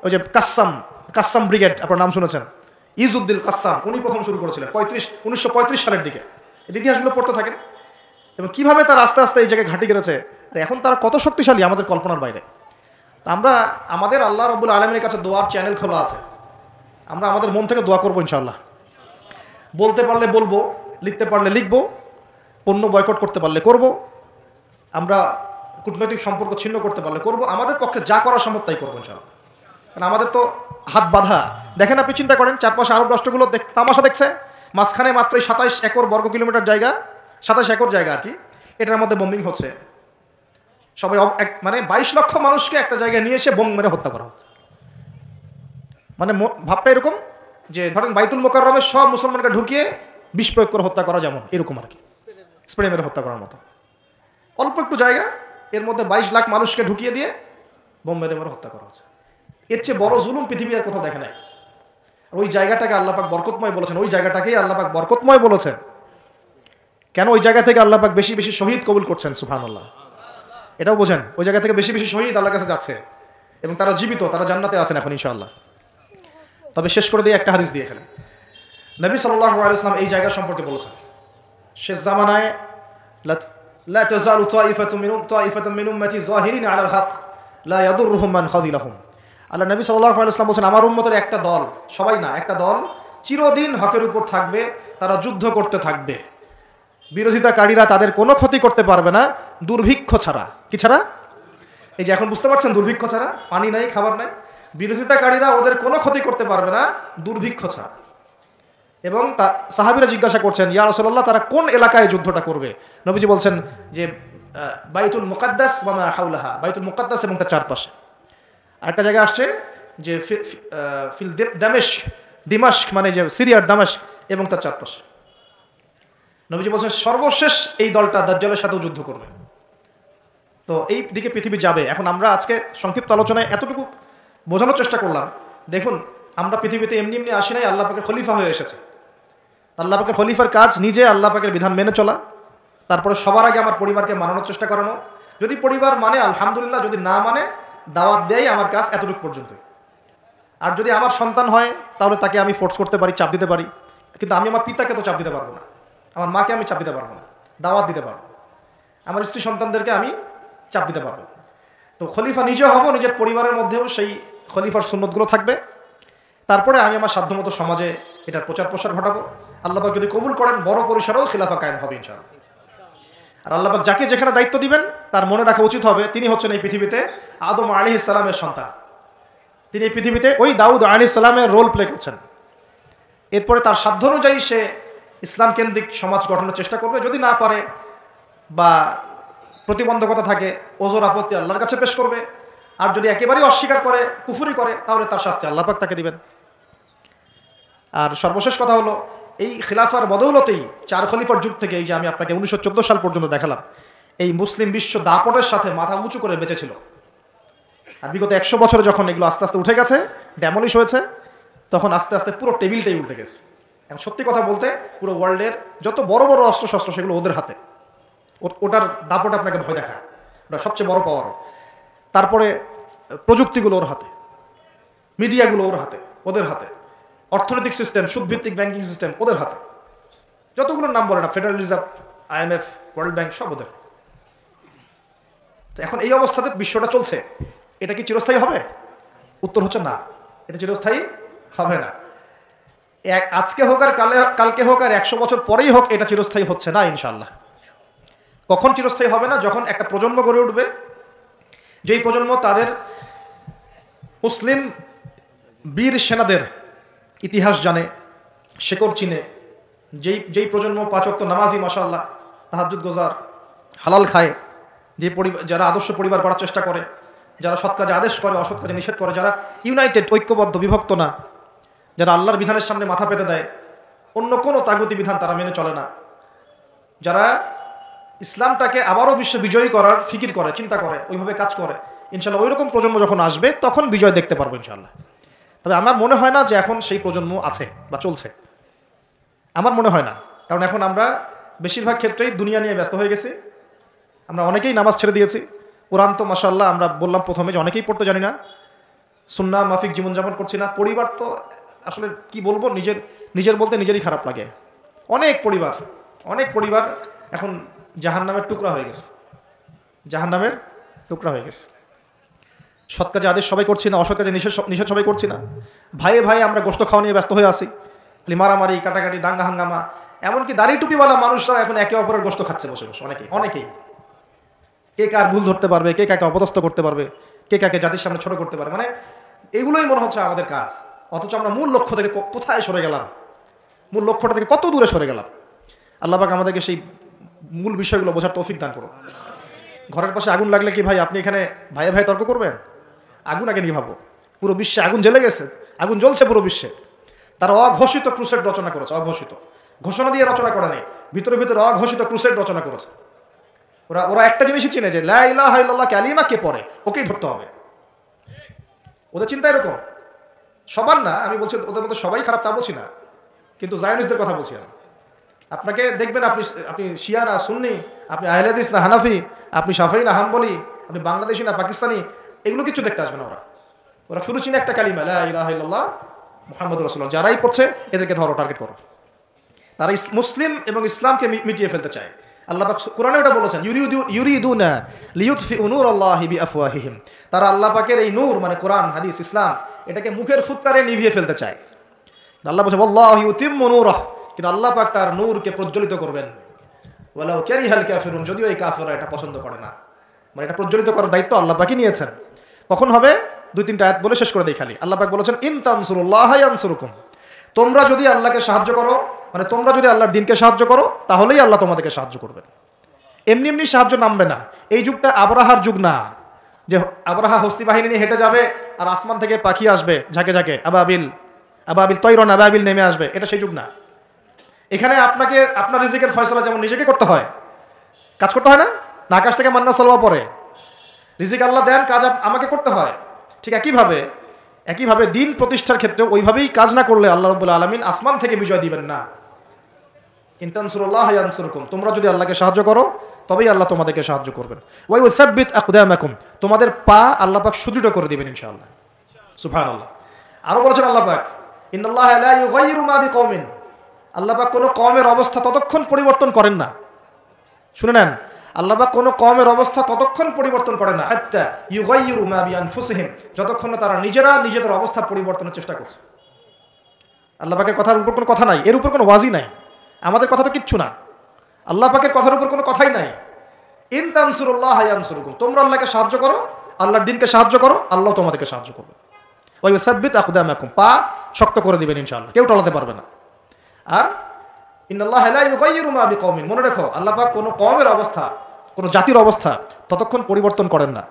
ওই যে কাসসাম ব্রিগেড, আপনার নাম শুনেছেন, ইজউদ্দিন কাসসাম, উনি প্রথম শুরু করেছিলেন 1935 সালের দিকে। এই ইতিহাসগুলো পড়তে থাকেন এবং কিভাবে তার আস্তে আস্তে এই জায়গায় ঘাঁটি গেড়েছে। এখন তারা কত শক্তিশালী আমাদের কল্পনার বাইরে। আমরা আমাদের আল্লাহ রাব্বুল আলামিনের কাছে দোয়ার চ্যানেল খোলা আছে। আমরা আমাদের মন থেকে দোয়া করবো ইনশাআল্লাহ। বলতে পারলে বলবো, লিখতে পারলে লিখবো, পণ্য বয়কট করতে পারলে করব, আমরা কূটনৈতিক সম্পর্ক ছিন্ন করতে পারলে করব। আমাদের পক্ষে যা করা সম্ভব তাই করবো ইনশাআল্লাহ। কারণ আমাদের তো হাত বাঁধা। দেখেন, আপনি চিন্তা করেন, চারপাশে আরব রাষ্ট্রগুলো তামাশা দেখছে। মাঝখানে মাত্র 27 একর বর্গ কিলোমিটার জায়গা, 27 একর জায়গা আর কি, এটার মধ্যে বোম্বিং হচ্ছে। সবাই মানে 22 লক্ষ মানুষকে একটা জায়গায় নিয়ে এসে বোম মেরে হত্যা করা হচ্ছে। মানে ভাবটা এরকম যে ধরেন বাইতুল মোকাররমে সব মুসলমানকে ঢুকিয়ে বিষ প্রয়োগ করে হত্যা করা, যেমন এরকম আর কি, স্প্রে মেরে হত্যা করার মতো। অল্প একটু জায়গা, এর মধ্যে 22 লাখ মানুষকে ঢুকিয়ে দিয়ে বোম মেরে মেরে হত্যা করা হচ্ছে। এর চেয়ে বড় জুলুম পৃথিবী আর কোথাও দেখে নাই। আর ওই জায়গাটাকে আল্লাহ পাক বরকতময় বলেছেন। ওই জায়গাটাকেই আল্লাহ পাক বরকতময় বলেছেন। কেন? ওই জায়গা থেকে আল্লাহ পাক বেশি বেশি শহীদ কবুল করছেন। সুবহানাল্লাহ। এটাও বোঝেন, ওই জায়গা থেকে বেশি বেশি শহীদ আল্লাহর কাছে যাচ্ছে এবং তারা জীবিত, তারা জান্নাতে আছেন এখন ইনশাআল্লাহ। তবে শেষ করে দিয়ে একটা হাদিস দিয়ে এখানে নবী সাল্লাল্লাহু আলাইহি ওয়াসাল্লাম এই জায়গা সম্পর্কে বলেছেন, শেষ জামানায় লা তাযালু তাইফাতুন মিন উম্মতি যাহিরিন আলাল হক লা ইয়াদুররুহুম মান খাযিলাহুম। আল্লাহ নবী সাল্লাল্লাহু আলাইহি ওয়াসাল্লাম বলেছেন, আমার উম্মতের একটা দল, সবাই না, একটা দল চিরদিন হকের উপর থাকবে, তারা যুদ্ধ করতে থাকবে। বিরোধিতাকারীরা তাদের কোনো ক্ষতি করতে পারবে না দুর্ভিক্ষ ছাড়া। কি ছাড়া? এই যে এখন বুঝতে পারছেন, দুর্ভিক্ষ ছাড়া, পানি নাই, খাবার নাই। বিরোধিতাকারীরা ওদের কোনো ক্ষতি করতে পারবে না দুর্ভিক্ষ ছাড়া। এবং সাহাবীরা জিজ্ঞাসা করছেন, ইয়া রাসূলুল্লাহ, তারা কোন এলাকায় যুদ্ধটা করবে? নবীজি বলছেন যে বাইতুল মুকাদ্দাস ওয়া মা হাওলাহা, বাইতুল মুকাদ্দাস এবং তার চারপাশে। আরেকটা জায়গা আসছে যে ফিল দিমাশক, মানে যে সিরিয়ার দামেস্ক এবং তার চারপাশে। নবীজি বলছেন সর্বশেষ এই দলটা দাজ্জালের সাথেও যুদ্ধ করবে। তো এই দিকে পৃথিবী যাবে। এখন আমরা আজকে সংক্ষিপ্ত আলোচনায় এতটুকু বোঝানোর চেষ্টা করলাম। দেখুন, আমরা পৃথিবীতে এমনি এমনি আসি নাই, আল্লাহ পাকের খলিফা হয়ে এসেছে। আল্লাহ পাকের খলিফার কাজ নিজে আল্লাহ পাকের বিধান মেনে চলা, তারপরে সবার আগে আমার পরিবারকে মানানোর চেষ্টা করানো। যদি পরিবার মানে আলহামদুলিল্লাহ, যদি না মানে দাওয়াত দেয়, আমার কাজ এতটুকু পর্যন্তই। আর যদি আমার সন্তান হয় তাহলে তাকে আমি ফোর্স করতে পারি, চাপ দিতে পারি, কিন্তু আমি আমার পিতাকে তো চাপ দিতে পারবো না, আমার মাকে আমি চাপ দিতে পারবো না, দাওয়াত দিতে পারবো। আমার স্ত্রী সন্তানদেরকে আমি চাপ দিতে পারবো। তো খলিফা নিজেও হব, নিজের পরিবারের মধ্যেও সেই খলিফার সুন্নতগুলো থাকবে। তারপরে আমি আমার সাধ্যমতো সমাজে এটার প্রচার প্রসার ঘটাবো। আল্লাহ পাক যদি কবুল করেন, বড় পরিসরেও খিলাফা কায়েম হবে ইনশাআল্লাহ। আর আল্লাহ পাক যাকে যেখানে দায়িত্ব দিবেন তার মনে রাখা উচিত হবে তিনি হচ্ছেন এই পৃথিবীতে আদম আলাইহিস সালামের সন্তান। তিনি এই পৃথিবীতে ওই দাউদ আলাইহিস সালামের রোল প্লে করছেন। এরপরে তার সাধ্য অনুযায়ী সে ইসলাম কেন্দ্রিক সমাজ গঠনের চেষ্টা করবে। যদি না পারে বা প্রতিবন্ধকতা থাকে, ওজোর আপত্তি আল্লাহর কাছে পেশ করবে। আর যদি একেবারেই অস্বীকার করে, কুফরি করে, তাহলে তার শাস্তি আল্লাহ পাক তাকে দিবেন। আর সর্বশেষ কথা হলো, এই খিলাফার বদৌলতেই 4 খলিফার যুগ থেকে, এই যে আমি আপনাকে 1914 সাল পর্যন্ত দেখালাম, এই মুসলিম বিশ্ব দাপটের সাথে মাথা উঁচু করে বেঁচেছিল। আর বিগত 100 বছরে যখন এগুলো আস্তে আস্তে উঠে গেছে, ড্যামলিশ হয়েছে, তখন আস্তে আস্তে পুরো টেবিলটাই উল্টে গেছে। এবং সত্যি কথা বলতে পুরো ওয়ার্ল্ডের যত বড় বড় অস্ত্রশস্ত্র সেগুলো ওদের হাতে। ওটার দাপট আপনাকে ভয় দেখায়, ওটা সবচেয়ে বড় পাওয়ার। তারপরে প্রযুক্তিগুলো ওর হাতে, মিডিয়াগুলো ওর হাতে, ওদের হাতে, অর্থনৈতিক সিস্টেম, সুদভিত্তিক ব্যাংকিং সিস্টেম ওদের হাতে, যতগুলোর নাম বলে না, federal reserve, IMF, world bank, সব ওদের। তো এখন এই অবস্থাতে বিশ্বটা চলছে, এটা কি চিরস্থায়ী হবে? উত্তর হচ্ছে না, এটা চিরস্থায়ী হবে না। আজকে হোক আর কালকে হোক আর 100 বছর পরেই হোক, এটা চিরস্থায়ী হচ্ছে না ইনশাআল্লাহ। কখন চিরস্থায়ী হবে না? যখন একটা প্রজন্ম গড়ে উঠবে, যেই প্রজন্ম তাদের মুসলিম বীর সেনাদের ইতিহাস জানে, শেকড় চিনে, যেই প্রজন্ম 5 ওয়াক্ত নামাজি, মাশাআল্লাহ, তাহাজ্জুদ গোজার, হালাল খায়, যারা আদর্শ পরিবার করার চেষ্টা করে, যারা সৎ কাজে আদেশ করে, অসৎ কাজে নিষেধ করে, যারা ইউনাইটেড, ঐক্যবদ্ধ, বিভক্ত না, যারা আল্লাহর বিধানের সামনে মাথা পেতে দেয়, অন্য কোনো তাগুতি বিধান তারা মেনে চলে না, যারা ইসলামটাকে আবারও বিশ্ব বিজয়ী করার ফিকির করে, চিন্তা করে, ওইভাবে কাজ করে, ইনশাআল্লাহ ওই রকম প্রজন্ম যখন আসবে তখন বিজয় দেখতে পারবো ইনশাআল্লাহ। তবে আমার মনে হয় না যে এখন সেই প্রজন্ম আছে বা চলছে, আমার মনে হয় না। কারণ এখন আমরা বেশিরভাগ ক্ষেত্রেই দুনিয়া নিয়ে ব্যস্ত হয়ে গেছি। আমরা অনেকেই নামাজ ছেড়ে দিয়েছি। কোরআন তো মাশাআল্লাহ আমরা বললাম প্রথমে যে অনেকেই পড়তে জানি না, সুন্নাহ মাফিক জীবনযাপন করছি না। পরিবার তো আসলে কি বলবো, নিজের বলতে নিজেরই খারাপ লাগে। অনেক পরিবার এখন জাহান্নামের টুকরা হয়ে গেছে, জাহান্নামের টুকরা হয়ে গেছে। সৎ কাজে আদেশ সবাই করছি না, অসৎ কাজে নিষেধ সবাই করছি না। ভাইয়ে আমরা গোশত খাওয়া নিয়ে ব্যস্ত হয়ে আছি, মারামারি, কাটাকাটি, দাঙ্গা হাঙ্গামা। এমনকি দাড়ি টুপিওয়ালা মানুষরা এখন একে অপরের গোশত খাচ্ছে বসে বসে, অনেকেই। কে কার ভুল ধরতে পারবে, কে কাকে অপদস্থ করতে পারবে, কে কাকে জাতির সামনে ছোট করতে পারবে, মানে এগুলোই মনে হচ্ছে আমাদের কাজ। অথচ আমরা মূল লক্ষ্য থেকে কোথায় সরে গেলাম, মূল লক্ষ্যটা থেকে কত দূরে সরে গেলাম। আল্লাহ পাক আমাদেরকে সেই মূল বিষয়গুলো বোঝার তৌফিক দান করুন। ঘরের পাশে আগুন লাগলে কি ভাই আপনি এখানে ভাইয়ে তর্ক করবেন? আগুন আগে নিয়ে ভাবো। পুরো বিশ্বে আগুন জ্বলে গেছে, আগুন জ্বলছে পুরো বিশ্বে। তারা অঘোষিত ক্রুসেড রচনা করেছে, অঘোষিত, ঘোষণা দিয়ে রচনা করে নেই, ভিতরে অঘোষিত ক্রুসেড রচনা করেছে। ওরা একটা জিনিসই চিনে যে লা ইলাহা ইল্লাল্লাহ কালিমা কে পড়ে ওকেই ধরতে হবে। ওদের চিন্তা এরকম। সবার না, আমি বলছি ওদের মধ্যে সবাই খারাপ তা বলছি না, কিন্তু জায়নিস্টদের কথা বলছি আমি। আপনাকে দেখবেন আপনি শিয়া না সুন্নি, আপনি আহলে হাদিস না হানাফি, আপনি শাফিঈ না হাম্বলি, আপনি বাংলাদেশি না পাকিস্তানি, এগুলো কিছু দেখতে আসবে না। ওরা শুধু চিনে একটা কালিমা লা ইলাহা ইল্লাল্লাহ মুহাম্মাদুর রাসূলুল্লাহ। যারাই পড়ছে এদেরকে ধরো, টার্গেট করো। তারা মুসলিম এবং ইসলামকে মিটিয়ে ফেলতে চায়। আল্লাহ পাক কোরআনে এটা বলেছেন, ইউরিদুনা লিইউতফিউ নূরাল্লাহি বিআফওয়াহিহিম। তারা আল্লাহ পাকের এই নূর মানে কোরআন, হাদিস, ইসলাম, এটাকে মুখের ফুৎকারে নিভিয়ে ফেলতে চায়। আল্লাহ বলেন ওয়াল্লাহু ইউতিম্মু নূরাহু, কিন্তু আল্লাহ পাক তার নূরকে প্রজ্বলিত করবেন। ওয়ালাউ কারিহাল কাফিরুন, যদিও এই কাফেররা এটা পছন্দ করে না। মানে এটা প্রজ্বলিত করার দায়িত্ব আল্লাহ পাকই নিয়েছেন। কখন হবে? 2-3টা আয়াত বলে শেষ করে দেই খালি। আল্লাহ পাক বলেছেন ইন তানসুরুল্লাহা ইয়ানসুরুকুম, তোমরা যদি আল্লাহকে সাহায্য করো, মানে তোমরা যদি আল্লাহর দ্বীনকে সাহায্য করো, তাহলেই আল্লাহ তোমাদেরকে সাহায্য করবেন। এমনি সাহায্য নামবে না। এই যুগটা আবরাহার যুগ না, যে আবরাহা হস্তি বাহিনী নিয়ে হেঁটে যাবে আর আসমান থেকে পাখি আসবে ঝাঁকে ঝাঁকে, আবাবিল তৈরন আবাবিল নেমে আসবে, এটা সেই যুগ না। এখানে আপনাকে আপনার রিজিকের ফয়সালা যেমন নিজেকে করতে হয়, কাজ করতে হয় না, আকাশ থেকে মান্না সালোয়া পড়ে, রিজিক আল্লাহ দেন, কাজ আমাকে করতে হয়। ঠিক একইভাবে দিন প্রতিষ্ঠার ক্ষেত্রে ওইভাবেই কাজ না করলে আল্লাহ রাব্বুল আলামিন আসমান থেকে বিজয় দিবেন না। ইন তানসুরুল্লাহা ইয়ানসুরকুম, তোমরা যদি আল্লাহকে সাহায্য করো তবেই আল্লাহ তোমাদেরকে সাহায্য করবেন। ওয়া ইউসাব্বিত আকদামাকুম, তোমাদের পা আল্লাহ পাক সুদৃঢ় করে দিবেন ইনশাআল্লাহ। সুবহানাল্লাহ। আরো বলেছেন আল্লাহ পাক ইন্নাল্লাহা লা ইউগাইয়িরু মা বিকওমিন, আল্লাহ পাক কোনো কওমের অবস্থা ততক্ষণ পরিবর্তন করেন না। শুনে নেন, আল্লাহ পাক কোনো কওমের অবস্থা ততক্ষণ পরিবর্তন করে না হাত্তা ইউগাইয়িরু মা বিআনফুসিহিম, যতক্ষণ না তারা নিজেরা নিজেদের অবস্থা পরিবর্তনের চেষ্টা করছে। আল্লাহ পাকের কথার উপর কোনো কথা নাই, এর উপর কোনো ওয়াজি নাই। আমাদের কথা তো কিচ্ছু না, আল্লাহ পাকের কথার উপর কোনো কথাই নাই। ইন তানসুরুল্লাহ ইয়ানসুরকুম, তোমরা আল্লাহকে সাহায্য করো, আল্লাহর দ্বীনকে সাহায্য করো, আল্লাহ তোমাদেরকে সাহায্য করবে। ওয়া ইউসাব্বিত আকদামাকুম, পা শক্ত করে দিবেন ইনশাআল্লাহ, কেউ টলাতে পারবে না। আর ইন্নাল্লাহা লা ইউগাইয়িরু মা বিকওমিন, মনে রেখো আল্লাহ পাক কোনো কওমের অবস্থা, কোনো জাতির অবস্থা ততক্ষণ পরিবর্তন করেন না